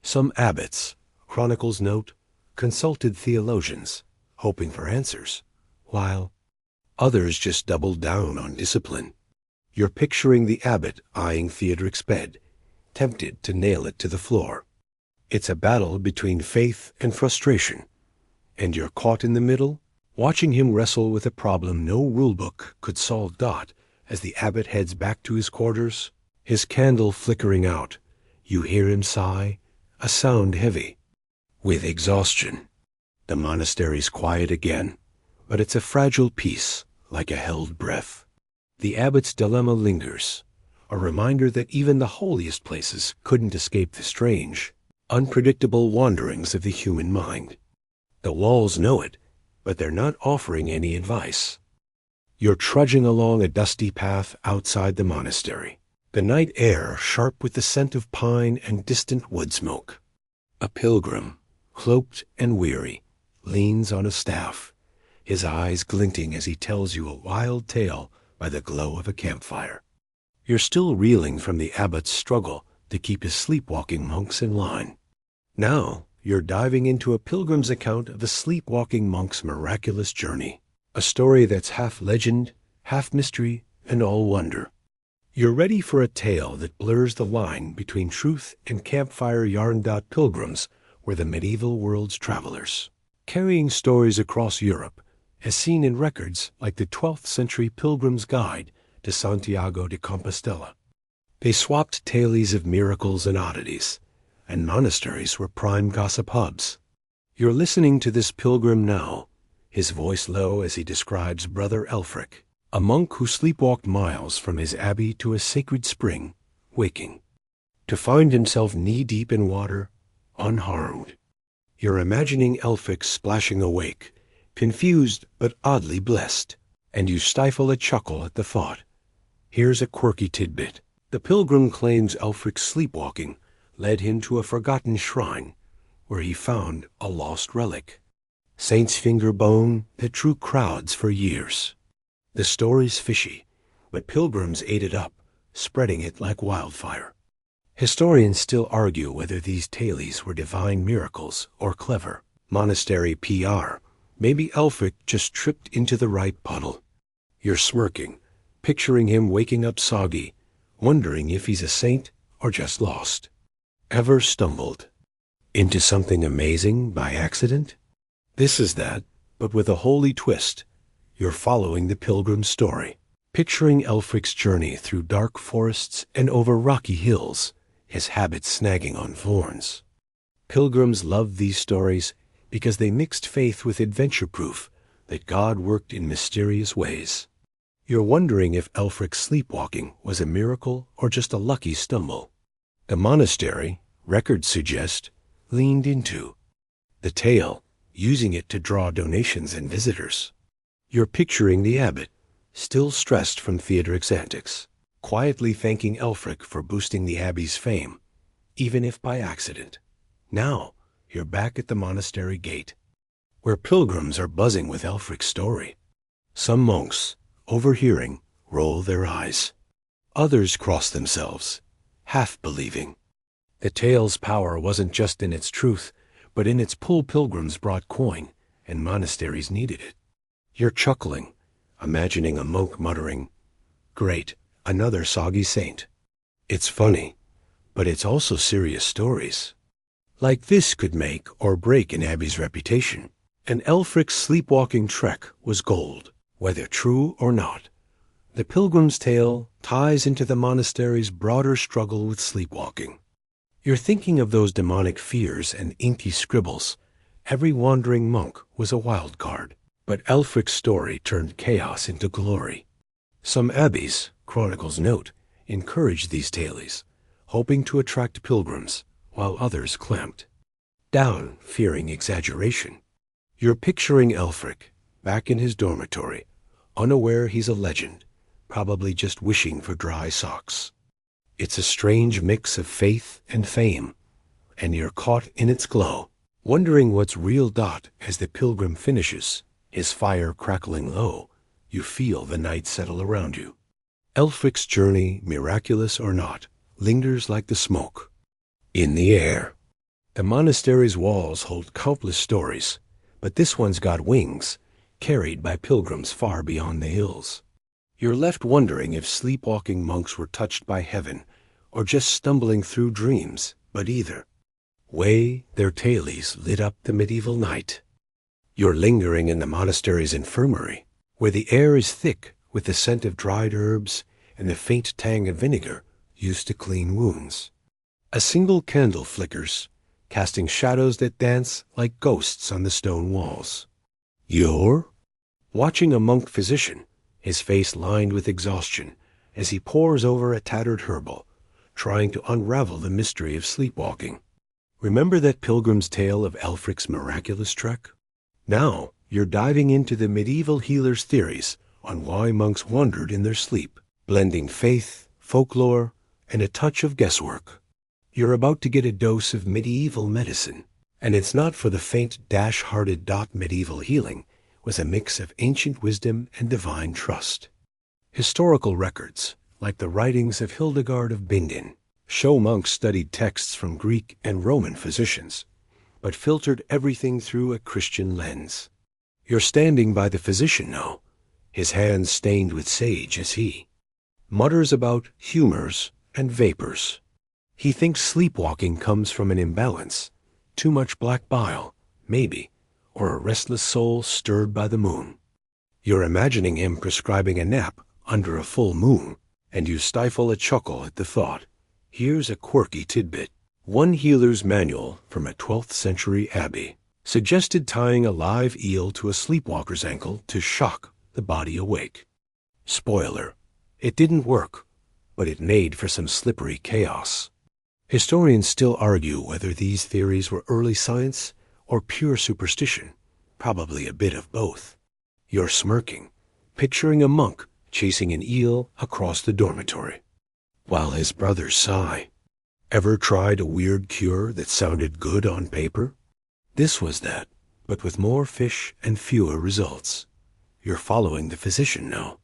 Some abbots, chronicles note, consulted theologians, hoping for answers, while others just doubled down on discipline. You're picturing the abbot eyeing Theodoric's bed, tempted to nail it to the floor. It's a battle between faith and frustration, and you're caught in the middle, watching him wrestle with a problem no rulebook could solve. As the abbot heads back to his quarters, his candle flickering out, you hear him sigh, a sound heavy with exhaustion. The monastery's quiet again, but it's a fragile peace, like a held breath. The abbot's dilemma lingers, a reminder that even the holiest places couldn't escape the strange, unpredictable wanderings of the human mind. The walls know it, but they're not offering any advice. You're trudging along a dusty path outside the monastery, the night air sharp with the scent of pine and distant wood smoke. A pilgrim, cloaked and weary, leans on a staff, his eyes glinting as he tells you a wild tale by the glow of a campfire. You're still reeling from the abbot's struggle to keep his sleepwalking monks in line. Now you're diving into a pilgrim's account of a sleepwalking monk's miraculous journey, a story that's half legend, half mystery, and all wonder. You're ready for a tale that blurs the line between truth and campfire yarn. Pilgrims were the medieval world's travelers, carrying stories across Europe, as seen in records like the 12th century Pilgrim's Guide to Santiago de Compostela. They swapped tales of miracles and oddities, and monasteries were prime gossip hubs. You're listening to this pilgrim now, his voice low as he describes Brother Elfric, a monk who sleepwalked miles from his abbey to a sacred spring, waking to find himself knee-deep in water, unharmed. You're imagining Elfric splashing awake, confused but oddly blessed, and you stifle a chuckle at the thought. Here's a quirky tidbit. The pilgrim claims Elfric's sleepwalking led him to a forgotten shrine, where he found a lost relic, saint's finger bone that drew crowds for years. The story's fishy, but pilgrims ate it up, spreading it like wildfire. Historians still argue whether these tales were divine miracles or clever monastery PR. Maybe Elfric just tripped into the right puddle. You're smirking, picturing him waking up soggy, wondering if he's a saint or just lost. Ever stumbled into something amazing by accident? This is that, but with a holy twist. You're following the pilgrim's story, picturing Elfric's journey through dark forests and over rocky hills, his habits snagging on thorns. Pilgrims loved these stories because they mixed faith with adventure proof that God worked in mysterious ways. You're wondering if Elfric's sleepwalking was a miracle or just a lucky stumble. The monastery, records suggest, leaned into the tale, using it to draw donations and visitors. You're picturing the abbot, still stressed from Theodoric's antics, quietly thanking Elfric for boosting the abbey's fame, even if by accident. Now you're back at the monastery gate, where pilgrims are buzzing with Ælfric's story. Some monks, overhearing, roll their eyes. Others cross themselves, half believing. The tale's power wasn't just in its truth, but in its pull. Pilgrims brought coin, and monasteries needed it. You're chuckling, imagining a monk muttering, "Great, another soggy saint." It's funny, but it's also serious stories. Like this could make or break an abbey's reputation. And Ælfric's sleepwalking trek was gold, whether true or not. The pilgrim's tale ties into the monastery's broader struggle with sleepwalking. You're thinking of those demonic fears and inky scribbles. Every wandering monk was a wild card, but Ælfric's story turned chaos into glory. Some abbeys, chronicles note, encouraged these tales, hoping to attract pilgrims, while others clamped down, fearing exaggeration. You're picturing Ælfric, back in his dormitory, unaware he's a legend, probably just wishing for dry socks. It's a strange mix of faith and fame, and you're caught in its glow, wondering what's real. As the pilgrim finishes, his fire crackling low, you feel the night settle around you. Ælfric's journey, miraculous or not, lingers like the smoke in the air. The monastery's walls hold countless stories, but this one's got wings, carried by pilgrims far beyond the hills. You're left wondering if sleepwalking monks were touched by heaven, or just stumbling through dreams, but either way, their tales lit up the medieval night. You're lingering in the monastery's infirmary, where the air is thick with the scent of dried herbs and the faint tang of vinegar used to clean wounds. A single candle flickers, casting shadows that dance like ghosts on the stone walls. You're watching a monk physician, his face lined with exhaustion, as he pores over a tattered herbal, trying to unravel the mystery of sleepwalking. Remember that pilgrim's tale of Ælfric's miraculous trek? Now you're diving into the medieval healer's theories on why monks wandered in their sleep, blending faith, folklore, and a touch of guesswork. You're about to get a dose of medieval medicine, and it's not for the faint, dash-hearted. Medieval healing was a mix of ancient wisdom and divine trust. Historical records, like the writings of Hildegard of Bingen, show monks studied texts from Greek and Roman physicians, but filtered everything through a Christian lens. You're standing by the physician now, his hands stained with sage as he mutters about humors and vapors. He thinks sleepwalking comes from an imbalance, too much black bile, maybe, or a restless soul stirred by the moon. You're imagining him prescribing a nap under a full moon, and you stifle a chuckle at the thought. Here's a quirky tidbit. One healer's manual from a 12th century abbey suggested tying a live eel to a sleepwalker's ankle to shock the body awake. Spoiler, it didn't work, but it made for some slippery chaos. Historians still argue whether these theories were early science or pure superstition, probably a bit of both. You're smirking, picturing a monk chasing an eel across the dormitory, while his brothers sigh. Ever tried a weird cure that sounded good on paper? This was that, but with more fish and fewer results. You're following the physician now,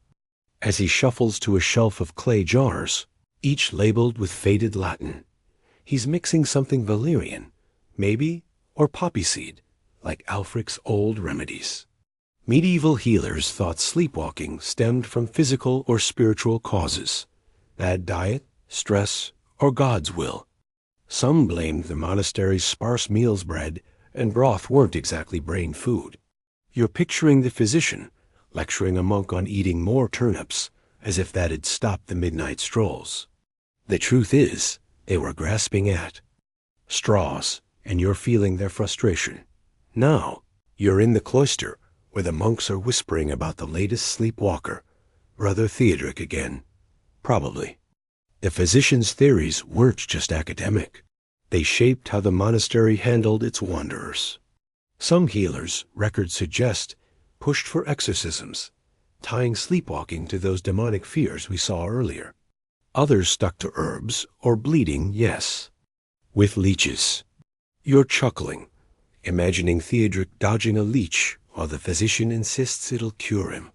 as he shuffles to a shelf of clay jars, each labeled with faded Latin. He's mixing something valerian, maybe, or poppy seed, like Ælfric's old remedies. Medieval healers thought sleepwalking stemmed from physical or spiritual causes, bad diet, stress, or God's will. Some blamed the monastery's sparse meals. Bread and broth weren't exactly brain food. You're picturing the physician lecturing a monk on eating more turnips, as if that'd stop the midnight strolls. The truth is, they were grasping at straws, and you're feeling their frustration. Now, you're in the cloister, where the monks are whispering about the latest sleepwalker, Brother Theodoric again. Probably. The physician's theories weren't just academic. They shaped how the monastery handled its wanderers. Some healers, records suggest, pushed for exorcisms, tying sleepwalking to those demonic fears we saw earlier. Others stuck to herbs or bleeding, yes, with leeches. You're chuckling, imagining Theodric dodging a leech while the physician insists it'll cure him.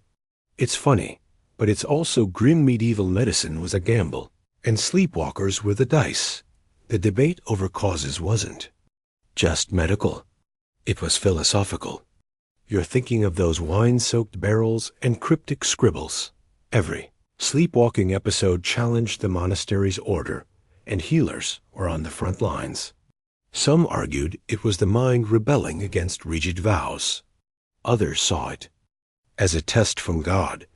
It's funny, but it's also grim. Medieval medicine was a gamble, and sleepwalkers were the dice. The debate over causes wasn't just medical. It was philosophical. You're thinking of those wine-soaked barrels and cryptic scribbles. Every sleepwalking episode challenged the monastery's order, and healers were on the front lines. Some argued it was the mind rebelling against rigid vows. Others saw it as a test from God.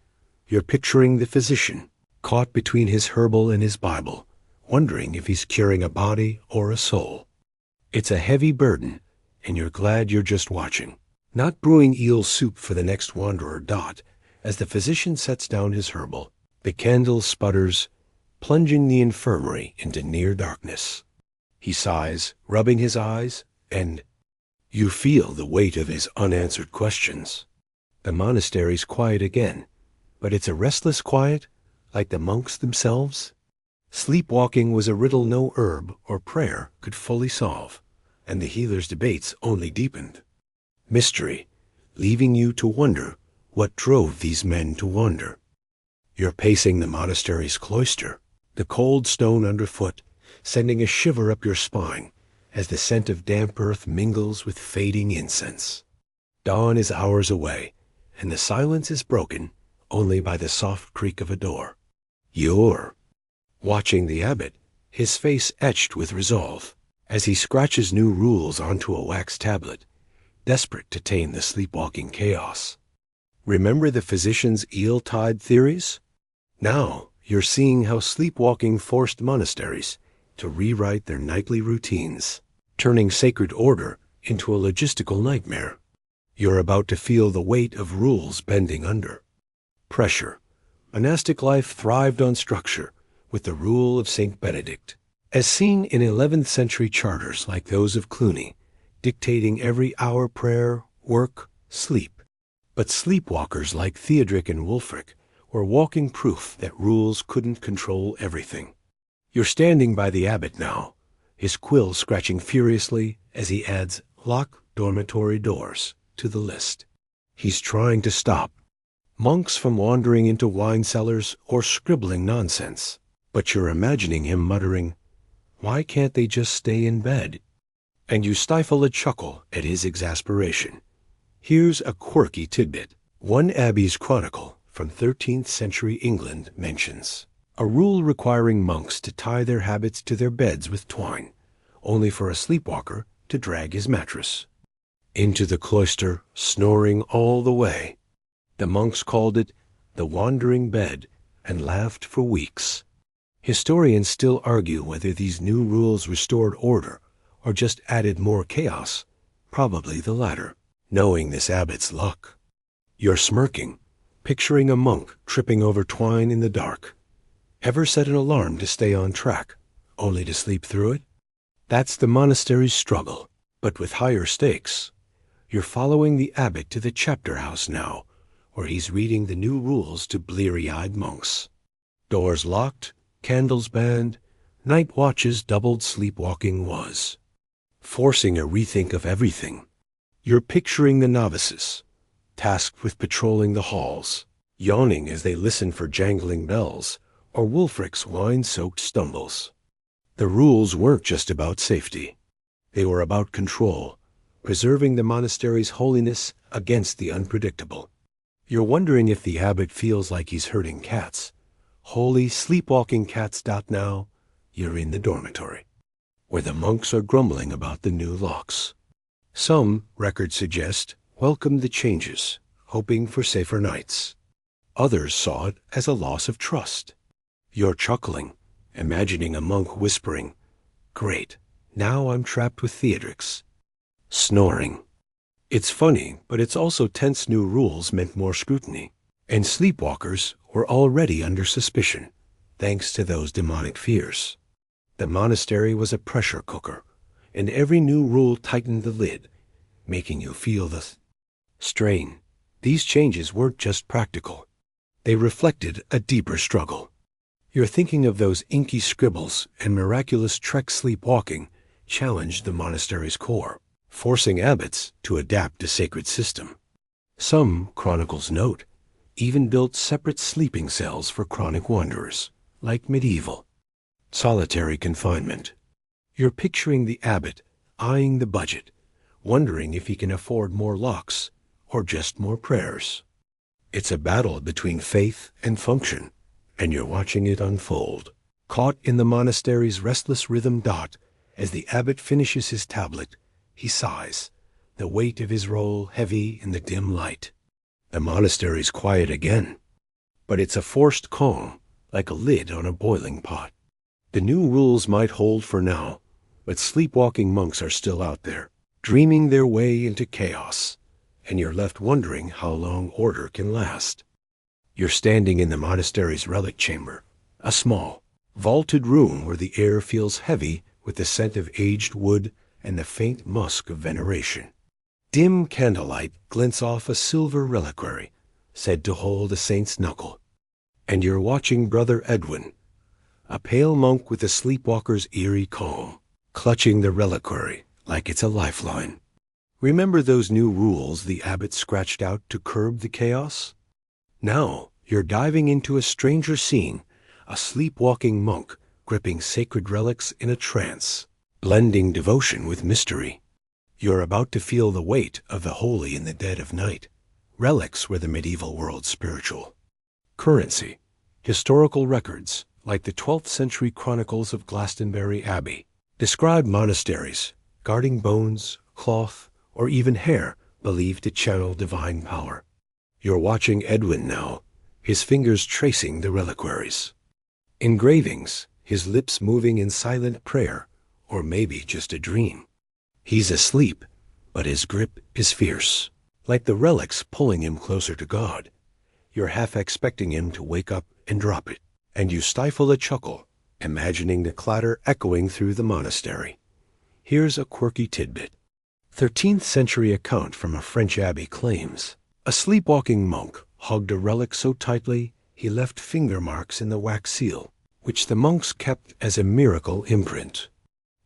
You're picturing the physician, caught between his herbal and his Bible, wondering if he's curing a body or a soul. It's a heavy burden, and you're glad you're just watching, not brewing eel soup for the next wanderer. As the physician sets down his herbal, the candle sputters, plunging the infirmary into near darkness. He sighs, rubbing his eyes, and you feel the weight of his unanswered questions. The monastery's quiet again, but it's a restless quiet, like the monks themselves. Sleepwalking was a riddle no herb or prayer could fully solve, and the healer's debates only deepened. Mystery, leaving you to wonder what drove these men to wander. You're pacing the monastery's cloister, the cold stone underfoot, sending a shiver up your spine as the scent of damp earth mingles with fading incense. Dawn is hours away, and the silence is broken only by the soft creak of a door. You're watching the abbot, his face etched with resolve, as he scratches new rules onto a wax tablet, desperate to tame the sleepwalking chaos. Remember the physician's eel-tide theories? Now you're seeing how sleepwalking forced monasteries to rewrite their nightly routines, turning sacred order into a logistical nightmare. You're about to feel the weight of rules bending under pressure. Monastic life thrived on structure, with the rule of St. Benedict, as seen in 11th century charters like those of Cluny, dictating every hour prayer, work, sleep. But sleepwalkers like Theodric and Wulfric were walking proof that rules couldn't control everything. You're standing by the abbot now, his quill scratching furiously as he adds lock dormitory doors to the list. He's trying to stop monks from wandering into wine cellars or scribbling nonsense, but you're imagining him muttering, "Why can't they just stay in bed?" And you stifle a chuckle at his exasperation. Here's a quirky tidbit. One abbey's chronicle from 13th century England mentions a rule requiring monks to tie their habits to their beds with twine, only for a sleepwalker to drag his mattress into the cloister, snoring all the way. The monks called it the wandering bed and laughed for weeks. Historians still argue whether these new rules restored order or just added more chaos, probably the latter. Knowing this abbot's luck, you're smirking, picturing a monk tripping over twine in the dark. Ever set an alarm to stay on track, only to sleep through it? That's the monastery's struggle, but with higher stakes. You're following the abbot to the chapter house now, where he's reading the new rules to bleary-eyed monks. Doors locked, candles banned, night watches doubled. Sleepwalking was forcing a rethink of everything. You're picturing the novices, tasked with patrolling the halls, yawning as they listen for jangling bells or Wulfric's wine-soaked stumbles. The rules weren't just about safety. They were about control, preserving the monastery's holiness against the unpredictable. You're wondering if the abbot feels like he's herding cats. Holy sleepwalking cats. Now you're in the dormitory, where the monks are grumbling about the new locks. Some, records suggest, welcomed the changes, hoping for safer nights. Others saw it as a loss of trust. You're chuckling, imagining a monk whispering, "Great, now I'm trapped with Theodrics," snoring. It's funny, but it's also tense. New rules meant more scrutiny, and sleepwalkers were already under suspicion, thanks to those demonic fears. The monastery was a pressure cooker, and every new rule tightened the lid, making you feel the strain. These changes weren't just practical. They reflected a deeper struggle. You're thinking of those inky scribbles and miraculous trek. Sleepwalking challenged the monastery's core. forcing abbots to adapt a sacred system. Some, chronicles note, even built separate sleeping cells for chronic wanderers, like medieval solitary confinement. You're picturing the abbot eyeing the budget, wondering if he can afford more locks or just more prayers. It's a battle between faith and function, and you're watching it unfold, caught in the monastery's restless rhythm. As the abbot finishes his tablet, he sighs, the weight of his role heavy in the dim light. The monastery's quiet again, but it's a forced calm, like a lid on a boiling pot. The new rules might hold for now, but sleepwalking monks are still out there, dreaming their way into chaos, and you're left wondering how long order can last. You're standing in the monastery's relic chamber, a small, vaulted room where the air feels heavy with the scent of aged wood and the faint musk of veneration. Dim candlelight glints off a silver reliquary, said to hold a saint's knuckle, and you're watching Brother Edwin, a pale monk with a sleepwalker's eerie calm, clutching the reliquary like it's a lifeline. Remember those new rules the abbot scratched out to curb the chaos? Now you're diving into a stranger scene, a sleepwalking monk gripping sacred relics in a trance, blending devotion with mystery. You're about to feel the weight of the holy in the dead of night. Relics were the medieval world's spiritual currency. Historical records, like the 12th century chronicles of Glastonbury Abbey, describe monasteries guarding bones, cloth, or even hair believed to channel divine power. You're watching Edwin now, his fingers tracing the reliquaries. Engravings, his lips moving in silent prayer, or maybe just a dream. He's asleep, but his grip is fierce, like the relics pulling him closer to God. You're half expecting him to wake up and drop it, and you stifle a chuckle, imagining the clatter echoing through the monastery. Here's a quirky tidbit. 13th century account from a French abbey claims a sleepwalking monk hugged a relic so tightly he left finger marks in the wax seal, which the monks kept as a miracle imprint.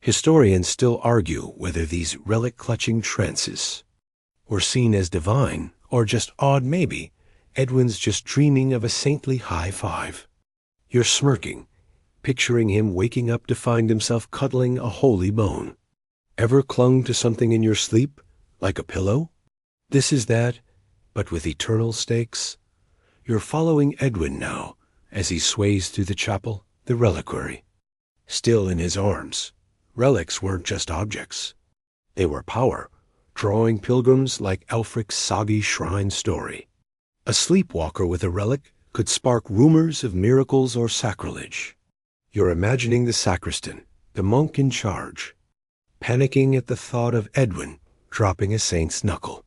Historians still argue whether these relic-clutching trances were seen as divine or just odd. Maybe Edwin's just dreaming of a saintly high five. You're smirking, picturing him waking up to find himself cuddling a holy bone. Ever clung to something in your sleep, like a pillow? This is that, but with eternal stakes. You're following Edwin now, as he sways through the chapel, the reliquary. Still in his arms, relics weren't just objects. They were power, drawing pilgrims like Ælfric's soggy shrine story. A sleepwalker with a relic could spark rumors of miracles or sacrilege. You're imagining the sacristan, the monk in charge, panicking at the thought of Edwin dropping a saint's knuckle.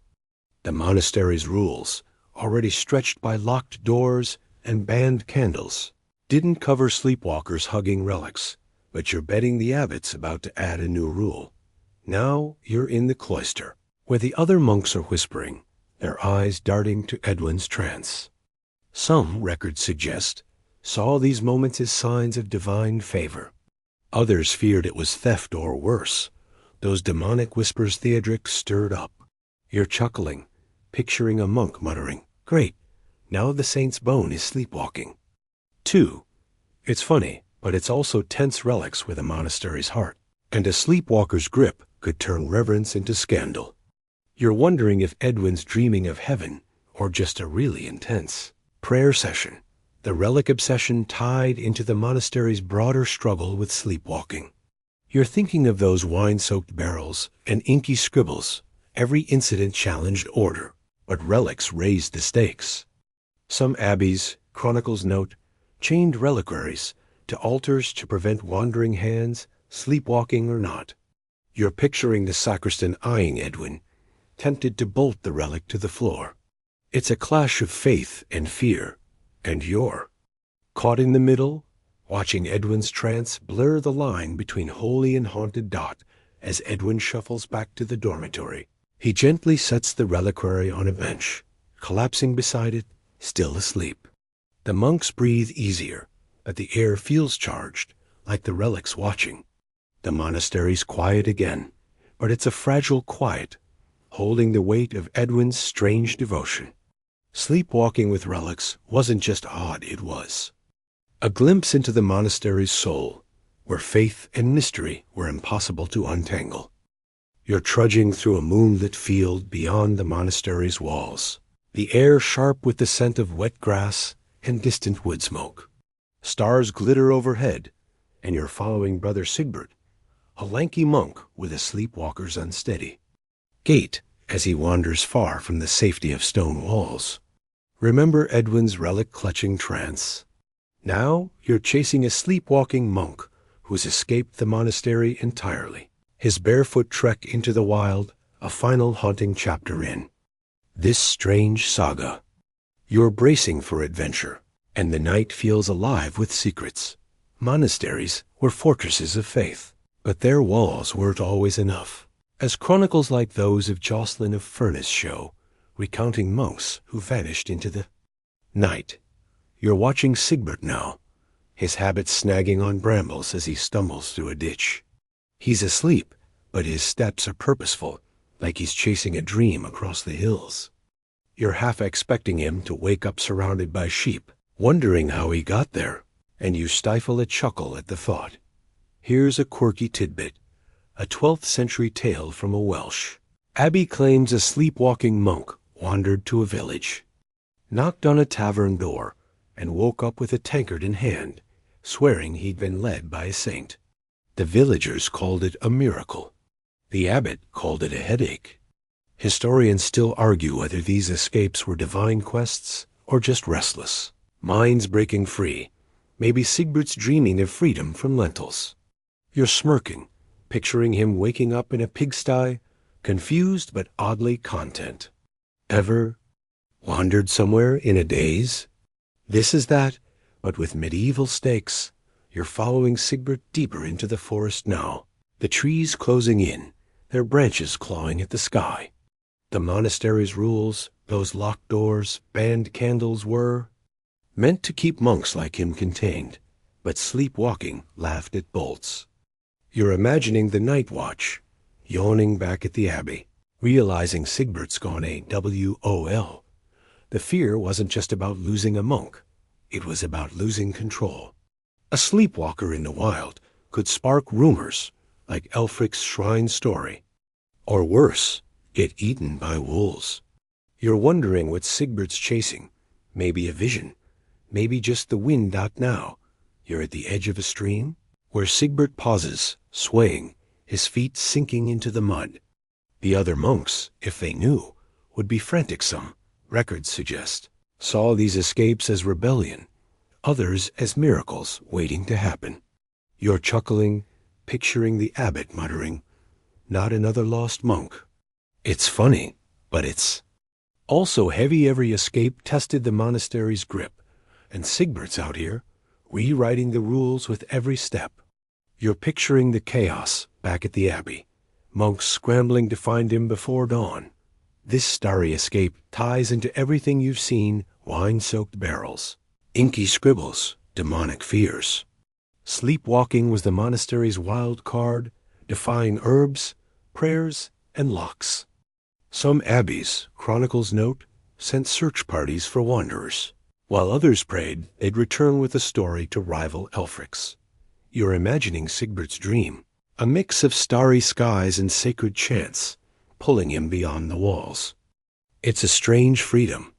The monastery's rules, already stretched by locked doors and banned candles, didn't cover sleepwalkers hugging relics, but you're betting the abbot's about to add a new rule. Now you're in the cloister, where the other monks are whispering, their eyes darting to Edwin's trance. Some, records suggest, saw these moments as signs of divine favor. Others feared it was theft or worse. Those demonic whispers Theodric stirred up. You're chuckling, picturing a monk muttering, "Great, now the saint's bone is sleepwalking." 2. It's funny, but it's also tense relics with a monastery's heart, and a sleepwalker's grip could turn reverence into scandal. You're wondering if Edwin's dreaming of heaven or just a really intense prayer session, the relic obsession tied into the monastery's broader struggle with sleepwalking. You're thinking of those wine-soaked barrels and inky scribbles. Every incident challenged order, but relics raised the stakes. Some abbeys, chronicles note, chained reliquaries to altars to prevent wandering hands, sleepwalking or not. You're picturing the sacristan eyeing Edwin, tempted to bolt the relic to the floor. It's a clash of faith and fear, and you're caught in the middle, watching Edwin's trance blur the line between holy and haunted. As Edwin shuffles back to the dormitory, he gently sets the reliquary on a bench, collapsing beside it, still asleep. The monks breathe easier, but the air feels charged, like the relic's watching. The monastery's quiet again, but it's a fragile quiet, holding the weight of Edwin's strange devotion. Sleepwalking with relics wasn't just odd, it was a glimpse into the monastery's soul, where faith and mystery were impossible to untangle. You're trudging through a moonlit field beyond the monastery's walls, the air sharp with the scent of wet grass and distant wood smoke. Stars glitter overhead, and you're following Brother Sigbert, a lanky monk with a sleepwalker's unsteady gait as he wanders far from the safety of stone walls. Remember Edwin's relic-clutching trance? Now you're chasing a sleepwalking monk who's escaped the monastery entirely, his barefoot trek into the wild a final haunting chapter in this strange saga. You're bracing for adventure, and the night feels alive with secrets. Monasteries were fortresses of faith, but their walls weren't always enough, as chronicles like those of Jocelyn of Furness show, recounting monks who vanished into the night. You're watching Sigbert now, his habit snagging on brambles as he stumbles through a ditch. He's asleep, but his steps are purposeful, like he's chasing a dream across the hills. You're half expecting him to wake up surrounded by sheep, wondering how he got there, and you stifle a chuckle at the thought. Here's a quirky tidbit, a 12th century tale from a Welsh abbey claims a sleepwalking monk wandered to a village, knocked on a tavern door, and woke up with a tankard in hand, swearing he'd been led by a saint. The villagers called it a miracle. The abbot called it a headache. Historians still argue whether these escapes were divine quests or just restless minds breaking free. Maybe Sigbert's dreaming of freedom from lentils. You're smirking, picturing him waking up in a pigsty, confused but oddly content. Ever wandered somewhere in a daze? This is that, but with medieval stakes. You're following Sigbert deeper into the forest now, the trees closing in, their branches clawing at the sky. The monastery's rules, those locked doors, banned candles were meant to keep monks like him contained, but sleepwalking laughed at bolts. You're imagining the night watch, yawning back at the abbey, realizing Sigbert's gone AWOL. The fear wasn't just about losing a monk, it was about losing control. A sleepwalker in the wild could spark rumors like Elfric's shrine story, or worse, get eaten by wolves. You're wondering what Sigbert's chasing, maybe a vision, maybe just the wind out now. You're at the edge of a stream, where Sigbert pauses, swaying, his feet sinking into the mud. The other monks, if they knew, would be frantic. Some, records suggest, saw these escapes as rebellion, others as miracles waiting to happen. You're chuckling, picturing the abbot muttering, "Not another lost monk." It's funny, but it's also heavy. Every escape tested the monastery's grip, and Sigbert's out here, rewriting the rules with every step. You're picturing the chaos back at the abbey, monks scrambling to find him before dawn. This starry escape ties into everything you've seen: wine-soaked barrels, inky scribbles, demonic fears. Sleepwalking was the monastery's wild card, defying herbs, prayers, and locks. Some abbeys, chronicles note, sent search parties for wanderers, while others prayed they'd return with a story to rival Elfric's. You're imagining Sigbert's dream, a mix of starry skies and sacred chants, pulling him beyond the walls. It's a strange freedom,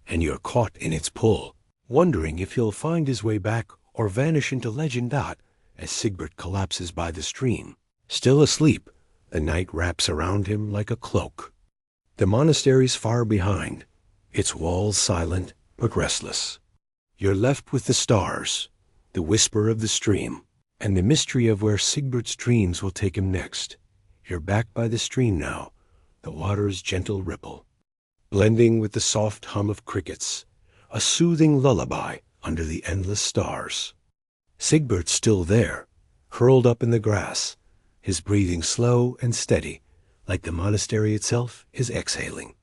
and you're caught in its pull, wondering if he'll find his way back or vanish into legend. As Sigbert collapses by the stream, still asleep, the night wraps around him like a cloak. The monastery's far behind, its walls silent but restless. You're left with the stars, the whisper of the stream, and the mystery of where Sigbert's dreams will take him next. You're back by the stream now, the water's gentle ripple, blending with the soft hum of crickets, a soothing lullaby under the endless stars. Sigbert's still there, curled up in the grass, his breathing slow and steady, like the monastery itself is exhaling.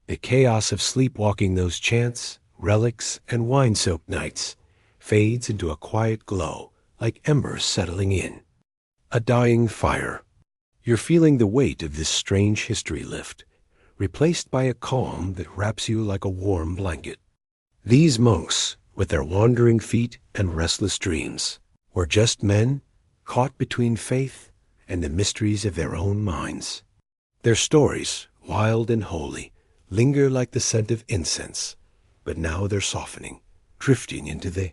The chaos of sleepwalking, those chants, relics, and wine-soaked nights, fades into a quiet glow, like embers settling in. A dying fire. You're feeling the weight of this strange history lift, replaced by a calm that wraps you like a warm blanket. These monks, with their wandering feet and restless dreams, were just men caught between faith and the mysteries of their own minds. Their stories, wild and holy, linger like the scent of incense, but now they're softening, drifting into the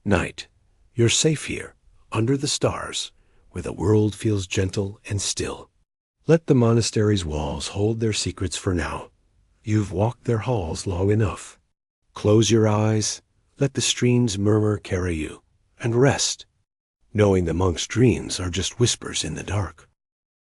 night. You're safe here, under the stars, where the world feels gentle and still. Let the monastery's walls hold their secrets for now. You've walked their halls long enough. Close your eyes, let the stream's murmur carry you, and rest, knowing the monk's dreams are just whispers in the dark.